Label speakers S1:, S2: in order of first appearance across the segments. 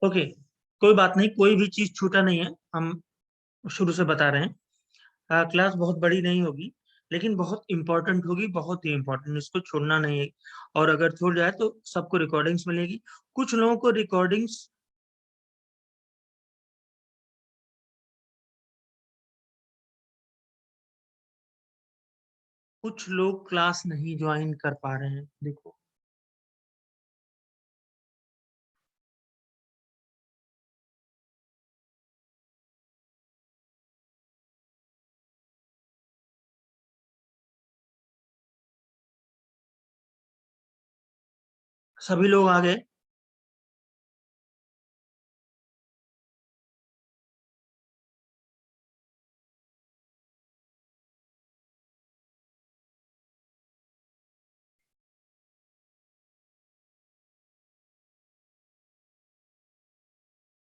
S1: Okay, कोई बात नहीं, कोई भी चीज छूटा नहीं है। हम शुरू से बता रहे हैं। क्लास बहुत बड़ी नहीं होगी, लेकिन बहुत इंपॉर्टेंट होगी, बहुत ही इंपॉर्टेंट, इसको छोड़ना नहीं है। और अगर छूट जाए तो सबको रिकॉर्डिंग्स मिलेगी। कुछ लोगों को रिकॉर्डिंग्स कुछ लोग क्लास नहीं ज्वाइन कर पा रहे हैं, देखो। सभी लोग आ गए?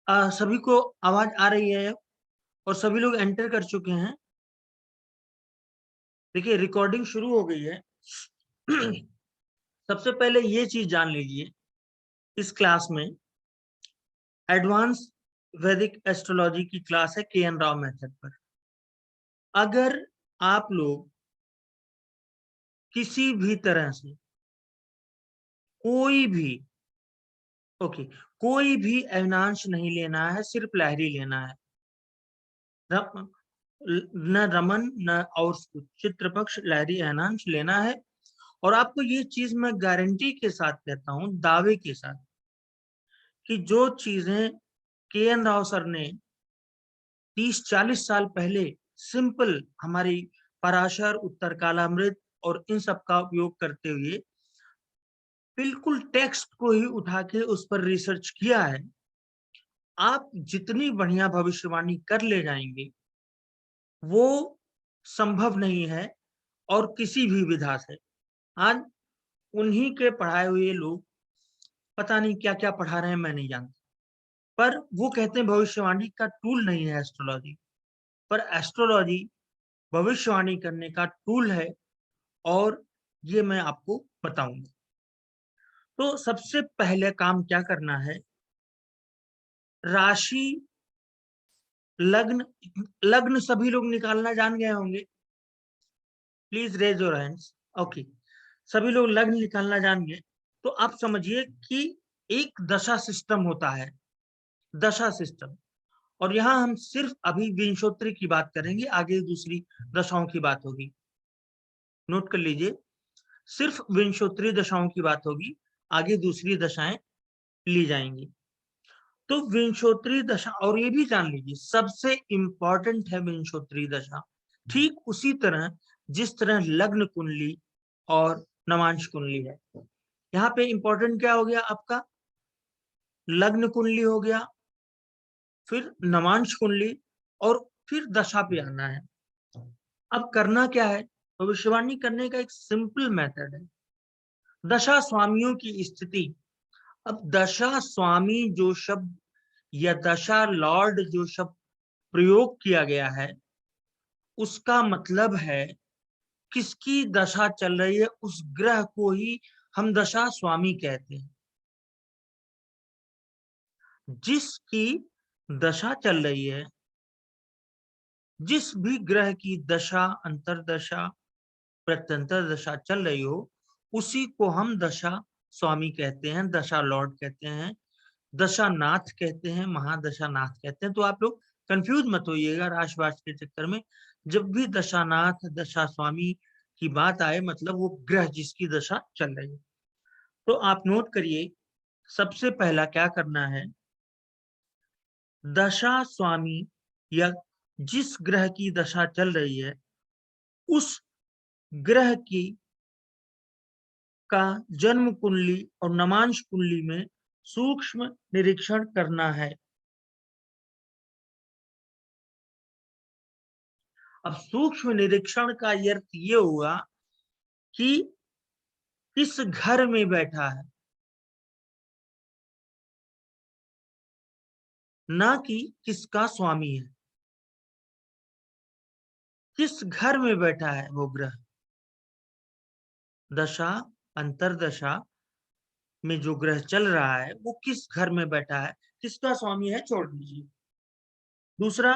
S1: सभी को आवाज आ रही है और सभी लोग एंटर कर चुके हैं। देखिए, रिकॉर्डिंग शुरू हो गई है। सबसे पहले ये चीज जान लीजिए, इस क्लास में एडवांस वैदिक एस्ट्रोलॉजी की क्लास है के एन राव मेथड पर। अगर आप लोग किसी भी तरह से कोई भी ओके कोई भी अविनांश नहीं लेना है, सिर्फ लहरी लेना है। न रमन न और चित्र पक्ष, लहरी अविनांश लेना है। और आपको ये चीज मैं गारंटी के साथ कहता हूं, दावे के साथ, कि जो चीजें के एन राव सर ने 30-40 साल पहले सिंपल हमारी पराशर, उत्तर कालामृत और इन सब का उपयोग करते हुए बिल्कुल टेक्स्ट को ही उठा के उस पर रिसर्च किया है, आप जितनी बढ़िया भविष्यवाणी कर ले जाएंगे वो संभव नहीं है। और किसी भी विधा से आज उन्हीं के पढ़ाए हुए लोग पता नहीं क्या क्या पढ़ा रहे हैं, मैं नहीं जानता। पर वो कहते हैं भविष्यवाणी का टूल नहीं है एस्ट्रोलॉजी। पर एस्ट्रोलॉजी भविष्यवाणी करने का टूल है, और ये मैं आपको बताऊंगा। तो सबसे पहले काम क्या करना है, राशि, लग्न। लग्न सभी लोग निकालना जान गए होंगे, please raise your hands. Okay, सभी लोग लग्न निकालना जान गए। तो आप समझिए कि एक दशा सिस्टम होता है, दशा सिस्टम। और यहाँ हम सिर्फ अभी विंशोत्तरी की बात करेंगे, आगे दूसरी दशाओं की बात होगी। नोट कर लीजिए, सिर्फ विंशोत्तरी दशाओं की बात होगी, आगे दूसरी दशाएं ली जाएंगी। तो विंशोत्तरी दशा, और ये भी जान लीजिए सबसे इंपॉर्टेंट है विंशोत्तरी दशा। ठीक उसी तरह जिस तरह लग्न कुंडली और नवांश कुंडली है। यहाँ पे इंपॉर्टेंट क्या हो गया आपका, लग्न कुंडली हो गया, फिर नवांश कुंडली, और फिर दशा पे आना है। अब करना क्या है, भविष्यवाणी करने का एक सिंपल मेथड है, दशा स्वामियों की स्थिति। अब दशा स्वामी जो शब्द या दशा लॉर्ड जो शब्द प्रयोग किया गया है, उसका मतलब है किसकी दशा चल रही है, उस ग्रह को ही हम दशा स्वामी कहते हैं। जिसकी दशा चल रही है, जिस भी ग्रह की दशा, अंतरदशा, प्रत्यंतर दशा चल रही हो, उसी को हम दशा स्वामी कहते हैं, दशा लॉर्ड कहते हैं, दशा नाथ कहते हैं, महादशा नाथ कहते हैं। तो आप लोग कंफ्यूज मत होइएगा राशि के चक्कर में। जब भी दशानाथ, दशा स्वामी की बात आए, मतलब वो ग्रह जिसकी दशा चल रही है। तो आप नोट करिए, सबसे पहला क्या करना है, दशा स्वामी या जिस ग्रह की दशा चल रही है, उस ग्रह की का जन्म कुंडली और नमांश कुंडली में सूक्ष्म निरीक्षण करना है। अब सूक्ष्म निरीक्षण का अर्थ ये हुआ कि किस घर में बैठा है, ना कि किसका स्वामी है। किस घर में बैठा है वो ग्रह, दशा अंतरदशा में जो ग्रह चल रहा है वो किस घर में बैठा है, किसका स्वामी है छोड़ दीजिए। दूसरा,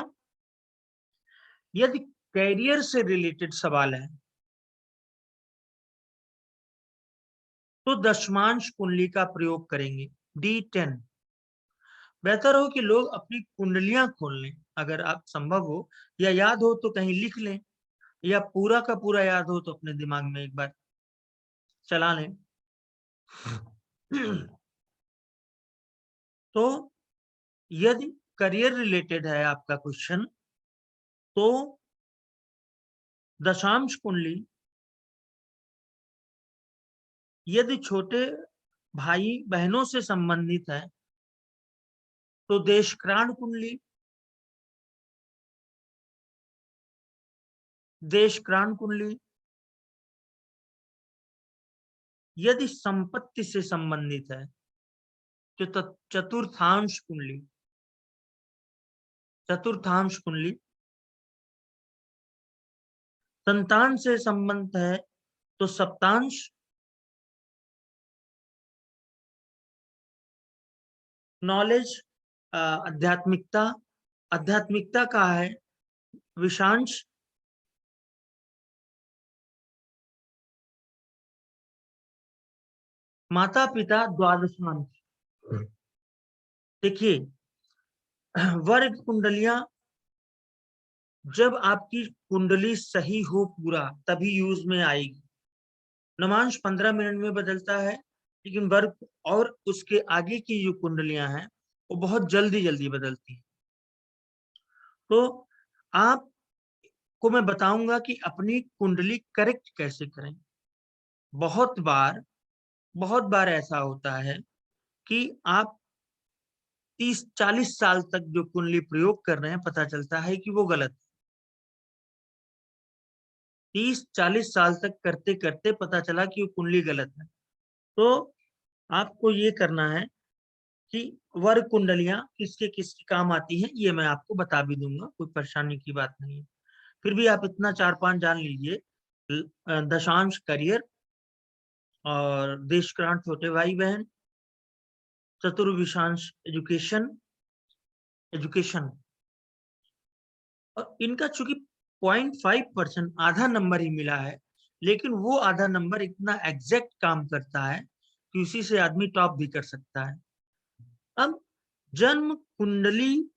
S1: यदि कैरियर से रिलेटेड सवाल है तो दशमांश कुंडली का प्रयोग करेंगे, D10। बेहतर हो कि लोग अपनी कुंडलियां खोल लें, अगर आप संभव हो या याद हो तो कहीं लिख लें, या पूरा का पूरा याद हो तो अपने दिमाग में एक बार चला लें। तो यदि करियर रिलेटेड है आपका क्वेश्चन, तो दशांश कुंडली यदि छोटे भाई बहनों से संबंधित है तो देशक्रांत कुंडली, देशक्रांत कुंडली। यदि संपत्ति से संबंधित है तो चतुर्थांश कुंडली, चतुर्थांश कुंडली। संतान से संबंध है तो सप्तांश। नॉलेज, आध्यात्मिकता, आध्यात्मिकता का है विषांश। माता पिता द्वादशांश। देखिए, वर्ग कुंडलियां जब आपकी कुंडली सही हो पूरा तभी यूज में आएगी। नवांश 15 मिनट में बदलता है, लेकिन वर्ग और उसके आगे की जो कुंडलियां हैं वो बहुत जल्दी जल्दी बदलती हैं। तो आपको मैं बताऊंगा कि अपनी कुंडली करेक्ट कैसे करें। बहुत बार ऐसा होता है कि आप 30-40 साल तक जो कुंडली प्रयोग कर रहे हैं, पता चलता है कि वो गलत। 30-40 साल तक करते करते पता चला कि वो कुंडली गलत है। तो आपको ये करना है कि वर्ग कुंडलियां किसके किसके काम आती हैं ये मैं आपको बता भी दूंगा, कोई परेशानी की बात नहीं है। फिर भी आप इतना 4-5 जान लीजिए, दशांश करियर, और देशक्रांत छोटे भाई बहन, चतुर्विशांश एजुकेशन, एजुकेशन। और इनका चूंकि 0.5% आधा नंबर ही मिला है, लेकिन वो आधा नंबर इतना एग्जैक्ट काम करता है कि उसी से आदमी टॉप भी कर सकता है। अब जन्म कुंडली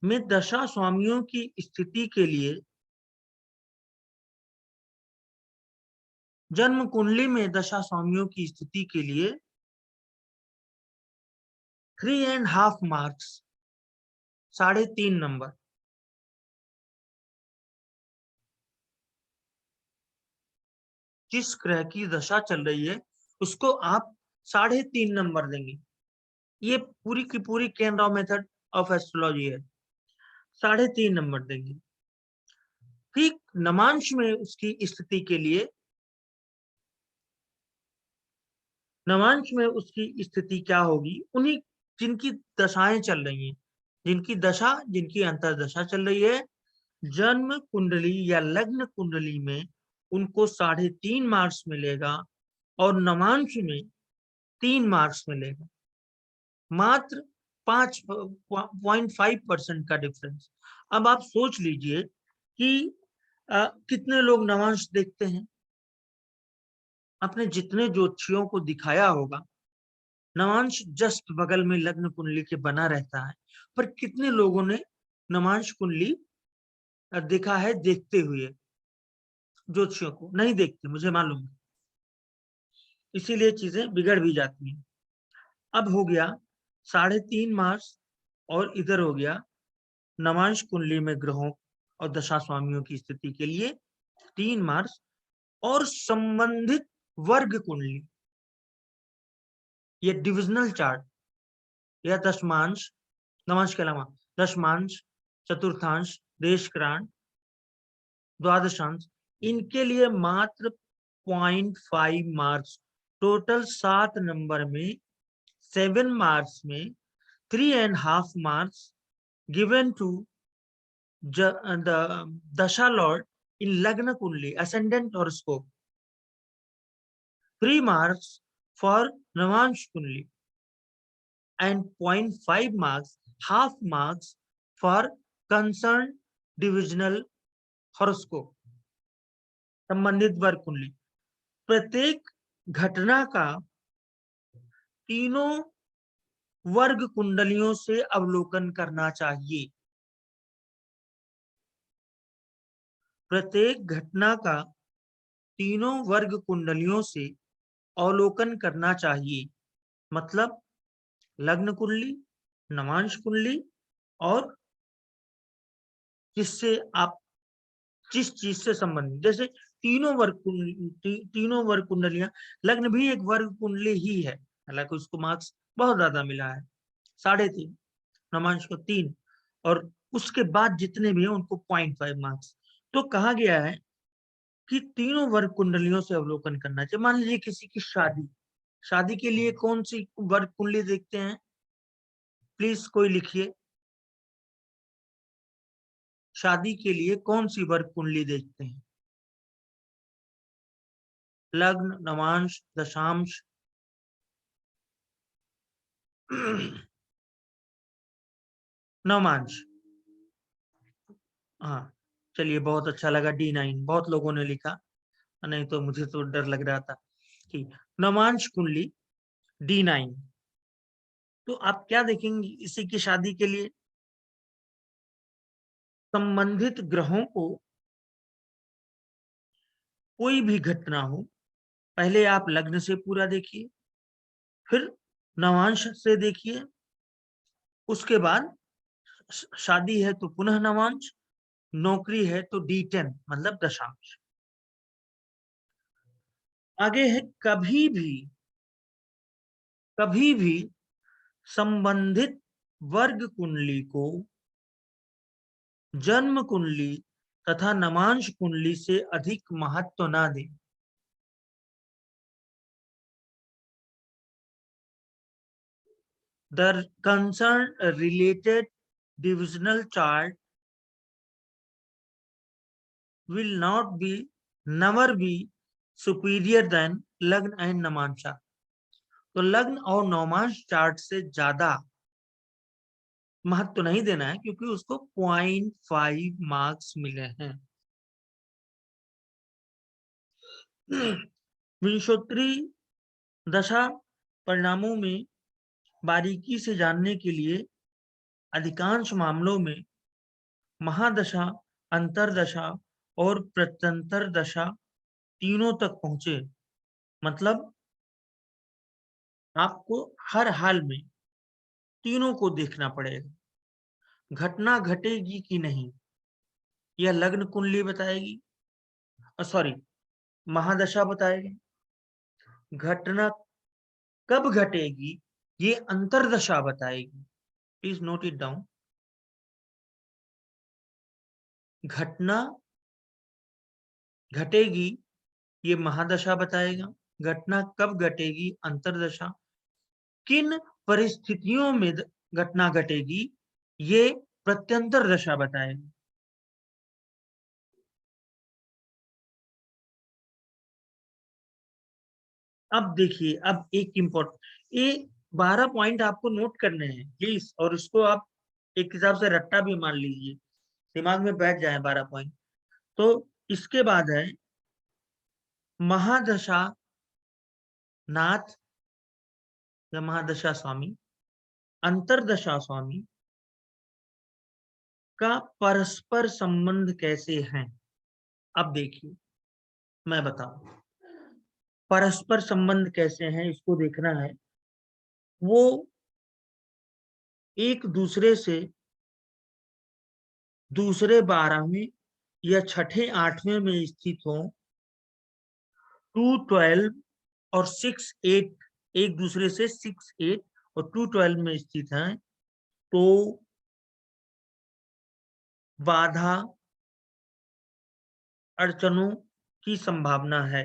S1: में दशा स्वामियों की स्थिति के लिए, जन्म कुंडली में दशा स्वामियों की स्थिति के लिए 3.5 मार्क्स, 3.5 नंबर। जिस ग्रह की दशा चल रही है उसको आप 3.5 नंबर देंगे। ये पूरी की पूरी केन राव मेथड ऑफ एस्ट्रोलॉजी है, 3.5 नंबर देंगे। ठीक नमांश में उसकी स्थिति के लिए, नवांश में उसकी स्थिति क्या होगी, उन्हीं जिनकी दशाएं चल रही हैं, जिनकी दशा, जिनकी अंतरदशा चल रही है, जन्म कुंडली या लग्न कुंडली में उनको 3.5 मार्क्स मिलेगा और नवांश में 3 मार्क्स मिलेगा। मात्र 5.5% का डिफरेंस। अब आप सोच लीजिए कि कितने लोग नवांश देखते हैं। अपने जितने ज्योतिषियों को दिखाया होगा, नवांश जस्ट बगल में लग्न कुंडली के बना रहता है, पर कितने लोगों ने नवांश कुंडली देखा है देखते हुए। ज्योतिषियों को नहीं देखते, मुझे मालूम है, इसीलिए चीजें बिगड़ भी जाती हैं। अब हो गया 3.5 मार्क्स, और इधर हो गया नवांश कुंडली में ग्रहों और दशा स्वामियों की स्थिति के लिए 3 मार्क्स, और संबंधित वर्ग कुंडली, ये डिविजनल चार्ट या दशमांश, नवांश के अलावा दशमांश, चतुर्थांश, देशक्रांत, द्वादशांश, इनके लिए मात्र 0.5 मार्क्स। टोटल 7 नंबर में 7 मार्क्स में 3.5 marks given to the dasha lord in lagna kundli ascendant horoscope, 3 marks for Navansh Kunli and 0.5 marks, half marks for concerned divisional horoscope, संबंधित वर्ग कुंडली। प्रत्येक घटना का तीनों वर्ग कुंडलियों से अवलोकन करना चाहिए। प्रत्येक घटना का तीनों वर्ग कुंडलियों से अवलोकन करना चाहिए, मतलब लग्न कुंडली, नवांश कुंडली और जिससे आप जिस चीज से संबंधित, जैसे तीनों वर्ग कुंडलियां, लग्न भी एक वर्ग कुंडली ही है, हालांकि उसको मार्क्स बहुत ज्यादा मिला है 3.5, नवांश को 3, और उसके बाद जितने भी हैं उनको 0.5 मार्क्स। तो कहा गया है कि तीनों वर्ग कुंडलियों से अवलोकन करना चाहिए। मान लीजिए किसी की शादी, शादी के लिए कौन सी वर्ग कुंडली देखते हैं, प्लीज कोई लिखिए। शादी के लिए कौन सी वर्ग कुंडली देखते हैं? लग्न, नवांश, दशांश? नवांश। हाँ, चलिए बहुत अच्छा लगा, D9 बहुत लोगों ने लिखा, नहीं तो मुझे तो डर लग रहा था कि नवांश कुंडली D9। तो आप क्या देखेंगे इसी की शादी के लिए? संबंधित ग्रहों को कोई भी घटना हो, पहले आप लग्न से पूरा देखिए, फिर नवांश से देखिए, उसके बाद शादी है तो पुनः नवांश, नौकरी है तो D10 मतलब दशांश। आगे है कभी भी संबंधित वर्ग कुंडली को जन्म कुंडली तथा नवांश कुंडली से अधिक महत्व ना दें। The concerned related divisional chart will never be superior than लग्न एंड नवांशा। तो लग्न और नवांश चार्ट से ज्यादा महत्व तो नहीं देना है, क्योंकि उसको 0.5 मार्क्स मिले हैं। विंशोत्तरी दशा परिणामों में बारीकी से जानने के लिए अधिकांश मामलों में महादशा, अंतरदशा और प्रत्यंतर दशा तीनों तक पहुंचे, मतलब आपको हर हाल में तीनों को देखना पड़ेगा। घटना घटेगी कि नहीं यह लग्न कुंडली बताएगी, सॉरी महादशा बताएगी। घटना कब घटेगी ये अंतरदशा बताएगी। Please note it down. घटना घटेगी ये महादशा बताएगा, घटना कब घटेगी अंतरदशा, किन परिस्थितियों में घटना घटेगी ये प्रत्यंतर दशा बताएगी। अब देखिए, अब एक इम्पोर्टेंट, ये 12 पॉइंट आपको नोट करने हैं प्लीज, और उसको आप एक हिसाब से रट्टा भी मान लीजिए, दिमाग में बैठ जाए 12 पॉइंट। तो इसके बाद है महादशा नाथ या महादशा स्वामी, अंतरदशा स्वामी का परस्पर संबंध कैसे हैं। अब देखिए मैं बताऊं परस्पर संबंध कैसे हैं, इसको देखना है। वो एक दूसरे से दूसरे 12वें या छठे 8वें में स्थित हो, 212 और 6-8, एक दूसरे से 6-8 और 212 में स्थित हैं, तो बाधा अड़चनों की संभावना है।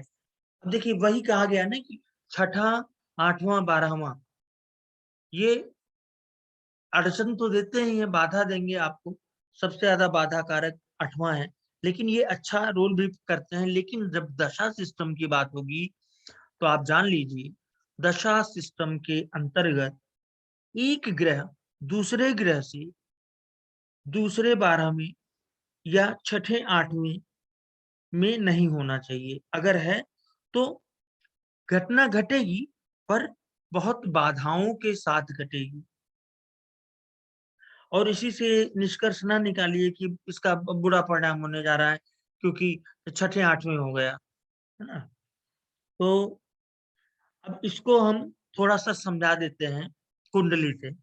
S1: अब देखिए वही कहा गया ना कि छठा, 8वां, 12वां ये अड़चन तो देते ही है, बाधा देंगे आपको। सबसे ज्यादा बाधा कारक 8वां है, लेकिन ये अच्छा रोल भी करते हैं। लेकिन जब दशा सिस्टम की बात होगी तो आप जान लीजिए दशा सिस्टम के अंतर्गत एक ग्रह दूसरे ग्रह से दूसरे 12वें या छठे 8वें में नहीं होना चाहिए। अगर है तो घटना घटेगी, पर बहुत बाधाओं के साथ घटेगी। और इसी से निष्कर्ष ना निकालिए कि इसका बुरा परिणाम होने जा रहा है क्योंकि छठे 8वें हो गया, है ना? तो अब इसको हम थोड़ा-सा समझा देते हैं कुंडली से।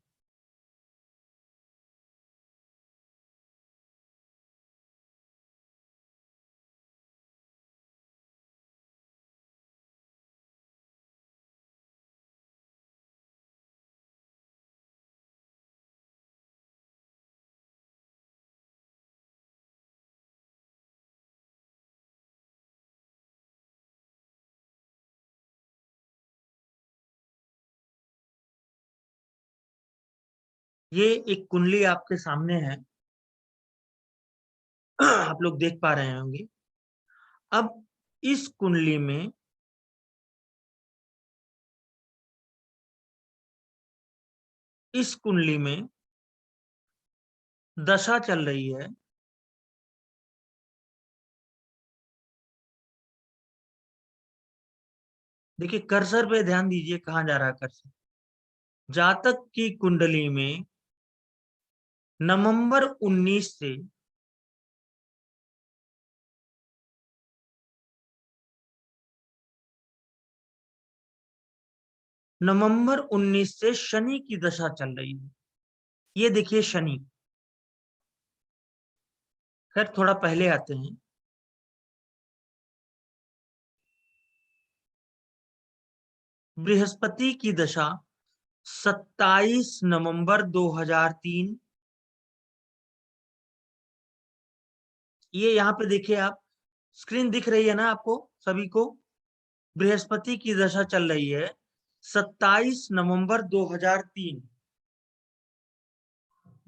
S1: ये एक कुंडली आपके सामने है। आप लोग देख पा रहे होंगे। अब इस कुंडली में दशा चल रही है। देखिए कर्सर पे ध्यान दीजिए कहाँ जा रहा है कर्सर। जातक की कुंडली में नवंबर 19 से शनि की दशा चल रही है। ये देखिए शनि। खैर थोड़ा पहले आते हैं। बृहस्पति की दशा 27 नवंबर 2003। ये यहाँ पे देखिए आप, स्क्रीन दिख रही है ना आपको सभी को? बृहस्पति की दशा चल रही है 27 नवंबर 2003।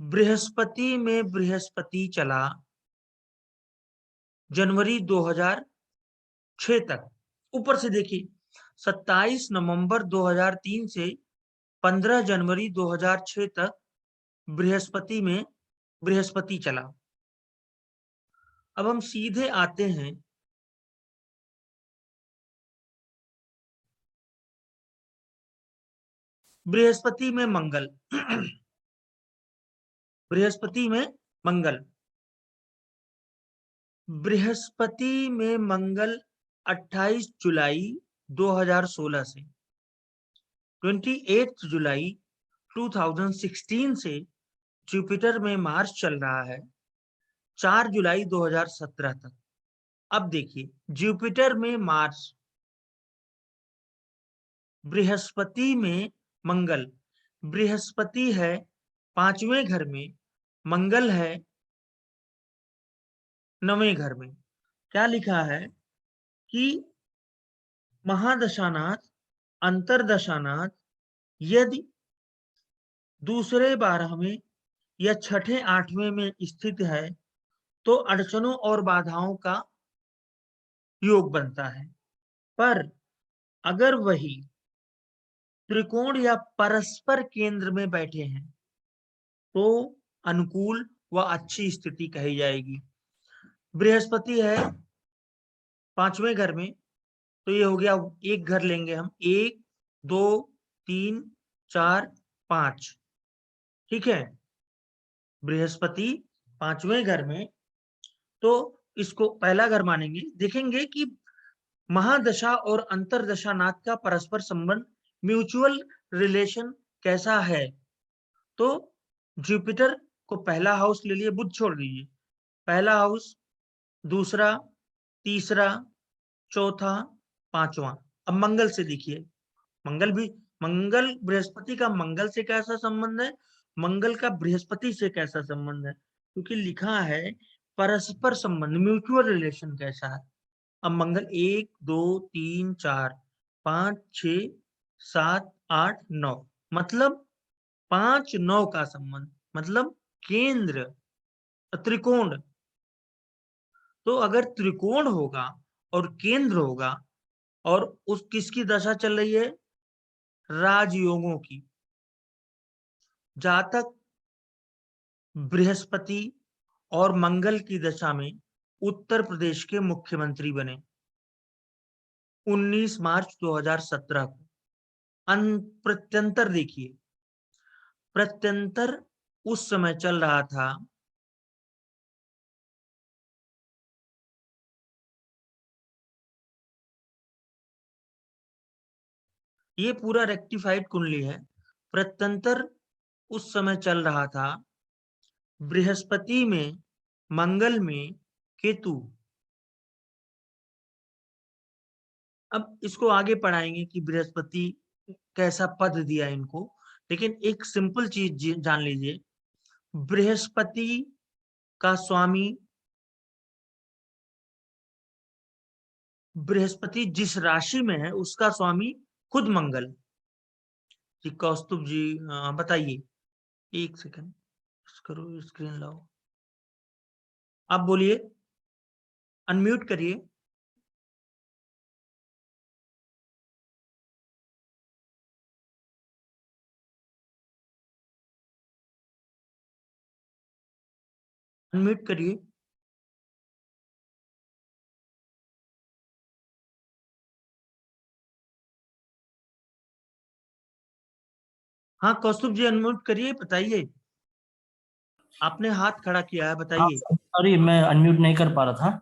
S1: बृहस्पति में बृहस्पति चला जनवरी 2006 तक। ऊपर से देखिए 27 नवंबर 2003 से 15 जनवरी 2006 तक बृहस्पति में बृहस्पति चला। अब हम सीधे आते हैं बृहस्पति में मंगल। बृहस्पति में मंगल। बृहस्पति में मंगल 28 जुलाई 2016 से 28 जुलाई 2016 से जुपिटर में मार्स चल रहा है 4 जुलाई 2017 तक। अब देखिए जुपिटर में मार्स, बृहस्पति में मंगल। बृहस्पति है 5वें घर में, मंगल है 9वें घर में। क्या लिखा है कि महादशानाथ अंतरदशानाथ यदि दूसरे 12वें या छठे 8वें में स्थित है तो अड़चनों और बाधाओं का योग बनता है। पर अगर वही त्रिकोण या परस्पर केंद्र में बैठे हैं तो अनुकूल व अच्छी स्थिति कही जाएगी। बृहस्पति है 5वें घर में, तो ये हो गया, एक घर लेंगे हम, 1 2 3 4 5। ठीक है, बृहस्पति 5वें घर में, तो इसको पहला घर मानेंगे। देखेंगे कि महादशा और अंतरदशा नाथ का परस्पर संबंध, म्यूचुअल रिलेशन कैसा है। तो जुपिटर को पहला हाउस ले लिए, बुध छोड़ दीजिए, पहला हाउस, दूसरा, तीसरा, चौथा, पांचवा। अब मंगल से देखिए, मंगल भी, मंगल बृहस्पति का मंगल से कैसा संबंध है, मंगल का बृहस्पति से कैसा संबंध है, क्योंकि लिखा है परस्पर संबंध, म्यूचुअल रिलेशन कैसा है। अब मंगल 1 2 3 4 5 6 7 8 9, मतलब 5 9 का संबंध, मतलब केंद्र, त्रिकोण। तो अगर त्रिकोण होगा और केंद्र होगा और उस किसकी दशा चल रही है, राजयोगों की। जातक बृहस्पति और मंगल की दशा में उत्तर प्रदेश के मुख्यमंत्री बने 19 मार्च 2017 को। प्रत्यंतर देखिए, प्रत्यंतर उस समय चल रहा था ये पूरा रेक्टिफाइड कुंडली है। प्रत्यंतर उस समय चल रहा था बृहस्पति में, मंगल में, केतु। अब इसको आगे पढ़ाएंगे कि बृहस्पति कैसा पद दिया इनको, लेकिन एक सिंपल चीज जान लीजिए, बृहस्पति का स्वामी, बृहस्पति जिस राशि में है उसका स्वामी खुद मंगल। जी कौस्तुभ जी बताइए, एक सेकंड करो, स्क्रीन लाओ, आप बोलिए, अनम्यूट करिए। अनम्यूट करिए। हाँ कौस्तुभ जी अनम्यूट करिए, बताइए, आपने हाथ खड़ा किया है,
S2: हाँ
S1: बताइए।
S2: सॉरी, मैं अनम्यूट नहीं कर पा रहा था।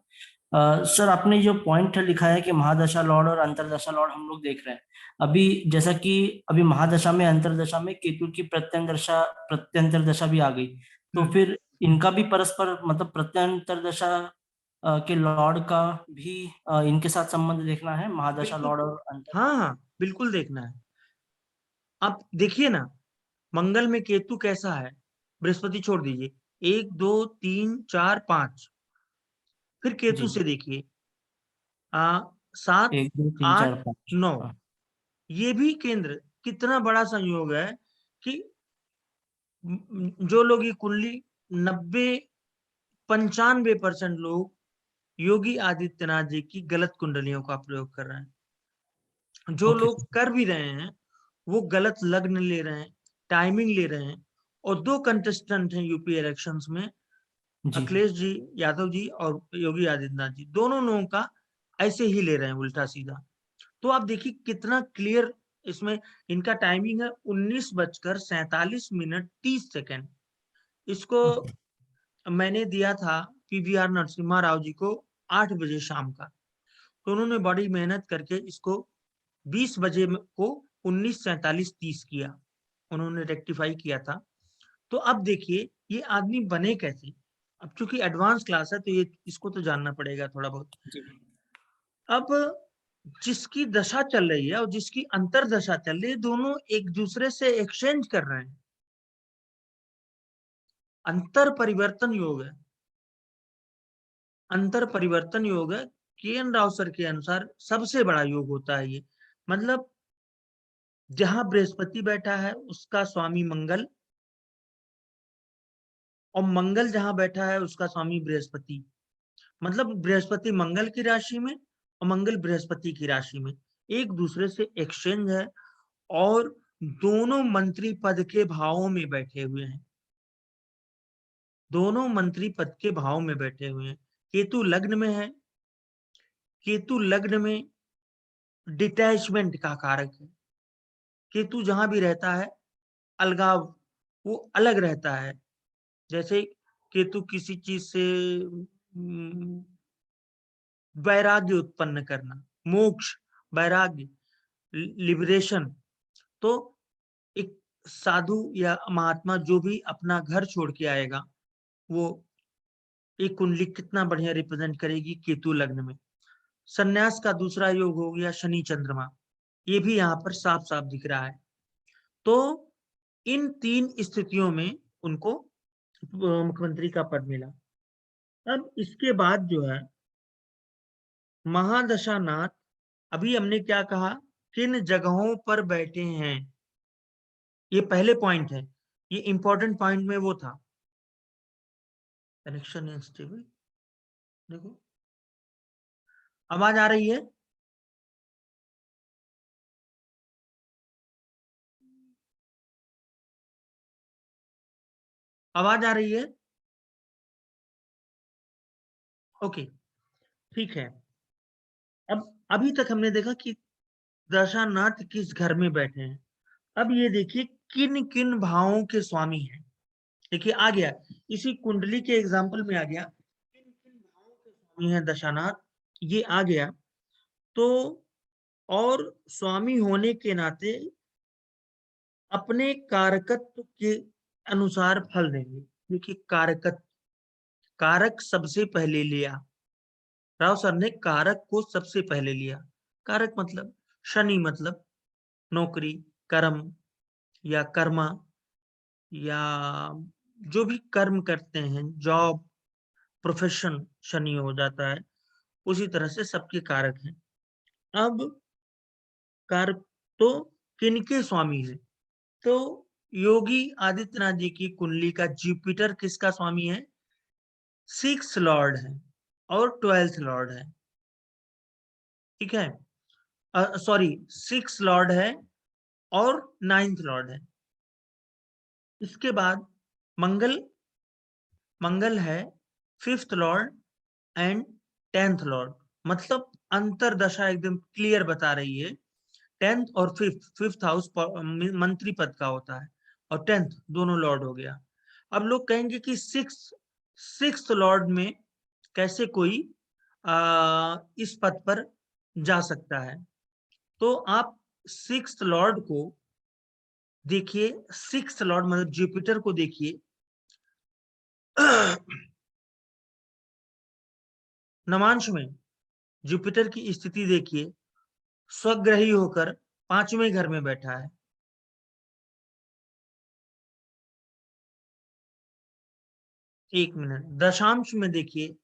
S2: सर, आपने जो पॉइंट लिखा है कि महादशा लॉर्ड और अंतरदशा लॉर्ड हम लोग देख रहे हैं अभी, जैसा कि अभी महादशा में अंतरदशा में केतु की प्रत्यंतर दशा भी आ गई, तो फिर इनका भी परस्पर मतलब प्रत्यंतर दशा के लॉर्ड का भी इनके साथ संबंध देखना है, महादशा
S1: बिल्कुल,
S2: लॉर्ड और अंतर।
S1: हाँ हाँ बिल्कुल देखना है। आप देखिए ना, मंगल में केतु कैसा है, बृहस्पति छोड़ दीजिए, 1 2 3 4 5, फिर केतु
S2: जी,
S1: से देखिए 7
S2: 1 2 3 4
S1: 8
S2: 5।
S1: 9,
S2: हाँ,
S1: ये भी केंद्र, कितना बड़ा संयोग है कि जो लोग ये कुंडली 90-95% लोग योगी आदित्यनाथ जी की गलत कुंडलियों का प्रयोग कर रहे हैं। जो
S2: ओके
S1: लोग कर भी रहे हैं वो गलत लग्न ले रहे हैं, टाइमिंग ले रहे हैं। और दो कंटेस्टेंट हैं यूपी इलेक्शंस में,
S2: जी।
S1: अखिलेश जी यादव जी और योगी आदित्यनाथ जी, दोनों लोगों का ऐसे ही ले रहे हैं उल्टा सीधा। तो आप देखिए कितना क्लियर इसमें इनका टाइमिंग है, 19:47 इसको
S2: ओके।
S1: मैंने दिया था पीवीआर नरसिम्हा राव जी को 8 बजे शाम का, तो उन्होंने बड़ी मेहनत करके इसको 20 बजे को 19:47 किया, उन्होंने रेक्टिफाई किया था। तो अब देखिए ये आदमी बने कैसे। अब चूंकि एडवांस क्लास है तो ये इसको तो जानना पड़ेगा थोड़ा बहुत।
S2: जी।
S1: अब जिसकी दशा चल रही है और जिसकी अंतरदशा चल रही है, दोनों एक दूसरे से एक्सचेंज कर रहे हैं, अंतर परिवर्तन योग है, अंतर परिवर्तन योग है। के एन राव सर के अनुसार सबसे बड़ा योग होता है ये। मतलब जहां बृहस्पति बैठा है उसका स्वामी मंगल, और मंगल जहां बैठा है उसका स्वामी बृहस्पति। मतलब बृहस्पति मंगल की राशि में और मंगल बृहस्पति की राशि में एक दूसरे से एक्सचेंज है, और दोनों मंत्री पद के भावों में बैठे हुए हैं, दोनों मंत्री पद के भाव में बैठे हुए हैं। केतु लग्न में है, केतु लग्न में डिटैचमेंट का कारक है। केतु जहां भी रहता है अलगाव, वो अलग रहता है। जैसे केतु किसी चीज से वैराग्य उत्पन्न करना, मोक्ष, वैराग्य, लिबरेशन। तो एक साधु या महात्मा जो भी अपना घर छोड़ के आएगा, वो एक कुंडली कितना बढ़िया रिप्रेजेंट करेगी केतु लग्न में। सन्यास का दूसरा योग हो गया शनि चंद्रमा, ये भी यहाँ पर साफ साफ दिख रहा है। तो इन तीन स्थितियों में उनको मुख्यमंत्री का पद मिला। अब इसके बाद जो है महादशानाथ, अभी हमने क्या कहा, किन जगहों पर बैठे हैं, ये पहले पॉइंट है, ये इंपॉर्टेंट पॉइंट में वो था। कनेक्शन अनस्टेबल, देखो आवाज आ रही है। आवाज आ रही है? ओके, ठीक है। अब अभी तक हमने देखा कि दशानाथ किस घर में बैठे हैं। अब ये देखिए किन-किन भावों के स्वामी हैं। देखिए आ गया, इसी कुंडली के एग्जाम्पल में आ गया, किन-किन भावों के स्वामी हैं दशानाथ, ये आ गया। तो और स्वामी होने के नाते अपने कारकत्व के अनुसार फल देंगे। देखिए कारकत्व, कारक सबसे पहले लिया। राव सर ने कारक को सबसे पहले लिया। कारक मतलब शनि, मतलब नौकरी, कर्म या कर्मा या जो भी कर्म करते हैं, जॉब, प्रोफेशन, शनि हो जाता है। उसी तरह से सबके कारक हैं। अब कारक तो किनके स्वामी हैं? तो योगी आदित्यनाथ जी की कुंडली का जुपिटर किसका स्वामी है? 6th लॉर्ड है और 12th लॉर्ड है। ठीक है? सॉरी, 6th लॉर्ड है और 9th लॉर्ड है। इसके बाद मंगल, मंगल है 5th Lord and 10th Lord. मतलब अंतरदशा एकदम क्लियर बता रही है। 10th और 5th हाउस मंत्री पद का होता है और 10th दोनों लॉर्ड हो गया। अब लोग कहेंगे कि 6th लॉर्ड में कैसे कोई इस पद पर जा सकता है? तो आप 6th लॉर्ड को देखिए, 6th लॉर्ड मतलब जुपिटर को देखिए। नवांश में जुपिटर की स्थिति देखिए, स्वग्रही होकर 5वें घर में बैठा है। एक मिनट, दशांश में देखिए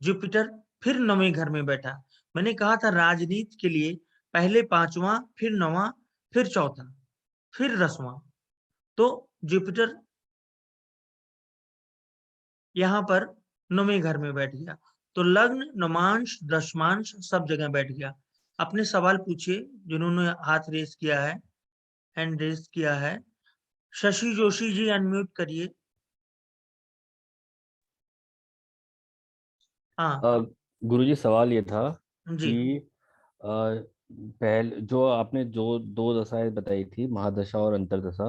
S1: जुपिटर फिर 9वें घर में बैठा। मैंने कहा था राजनीति के लिए पहले 5वां, फिर 9वां, फिर 4था, फिर 10वां। तो जुपिटर यहाँ पर 9वें घर में बैठ गया। तो लग्न, नवांश, दशमांश सब जगह बैठ गया। अपने सवाल पूछिए जिन्होंने हाथ रेस किया है, हैंड रेस किया है। शशि जोशी जी अनम्यूट करिए। हाँ
S3: गुरुजी सवाल ये था
S1: जी।
S3: कि पहले जो आपने जो दो दशाएं बताई थी, महादशा और अंतरदशा,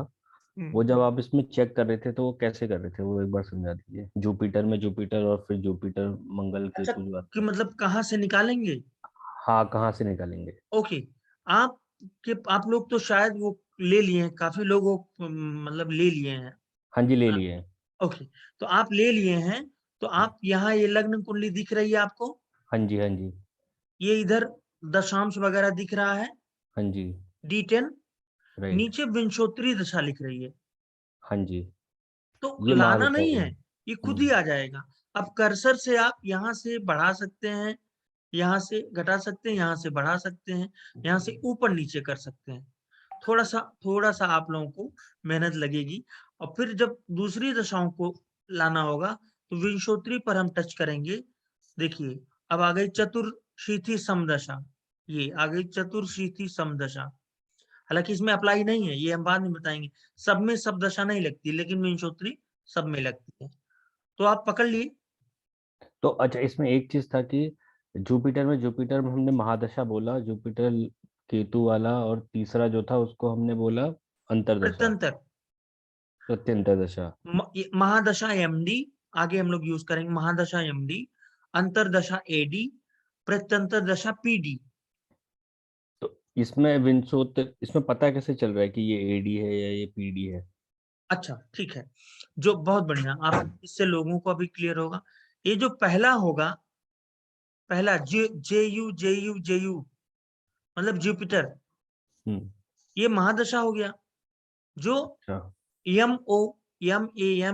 S3: वो जब आप इसमें चेक कर रहे थे तो वो कैसे कर रहे थे, वो एक बार समझा दीजिए। जुपिटर में जुपिटर और फिर जुपिटर मंगल
S1: अच्छा,
S3: केतु जो
S1: कि
S3: आता है।
S1: मतलब कहाँ से निकालेंगे?
S3: हाँ, कहाँ से निकालेंगे?
S1: ओके, आप लोग तो शायद वो ले लिए हैं, काफी लोग वो मतलब ले लिए हैं।
S3: हाँ जी, ले लिए हैं।
S1: ओके, तो आप ले लिए हैं, तो आप यहाँ ये लग्न कुंडली दिख रही है आपको?
S3: हाँ जी, हाँ जी,
S1: ये इधर दशांश वगैरह दिख रहा है,
S3: हाँ जी।
S1: D10।
S3: राइट।
S1: नीचे विंशोत्तरी दशा लिख रही है।
S3: हाँ जी।
S1: तो
S3: ये
S1: लाना
S3: महादशा
S1: नहीं
S3: हो
S1: है,
S3: गई।
S1: ये खुद ही आ जाएगा। अब कर्सर से आप यहाँ से बढ़ा सकते हैं, यहाँ से घटा सकते हैं, यहाँ से बढ़ा सकते हैं, यहाँ से ऊपर नीचे कर सकते हैं। थोड़ा सा आप लोगों को मेहनत लगेगी। और फिर जब दूसरी दशाओं को लाना होगा तो विंशोत्तरी पर हम टच करेंगे। देखिए अब आ गई चतुर्शीथी समदशा, ये आ गई चतुर्शीथी समदशा। हालांकि इसमें अप्लाई नहीं है, ये हम बाद में बताएंगे। सब में सब दशा नहीं लगती, लेकिन विंशोत्तरी सब में लगती है। तो आप पकड़ लिए।
S3: तो अच्छा, इसमें एक चीज था कि जुपिटर में हमने महादशा बोला, जुपिटर केतु वाला, और तीसरा जो था उसको हमने बोला अंतरदशा,
S1: प्रत्यंतर,
S3: प्रत्यंतर दशा।
S1: महादशा एमडी, आगे हम लोग यूज करेंगे महादशा एमडी, अंतरदशा एडी, प्रत्यंतर दशा पीडी।
S3: तो इसमें विंशोत्तर, इसमें पता कैसे चल रहा है कि ये एडी है या ये पीडी है?
S1: अच्छा ठीक है, जो बहुत बढ़िया, आप इससे लोगों को अभी क्लियर होगा। ये जो पहला होगा, पहला जे यू मतलब जुपिटर,
S3: हम्म।
S1: ये महादशा हो गया। जो
S3: अच्छा।
S1: एम ओ एम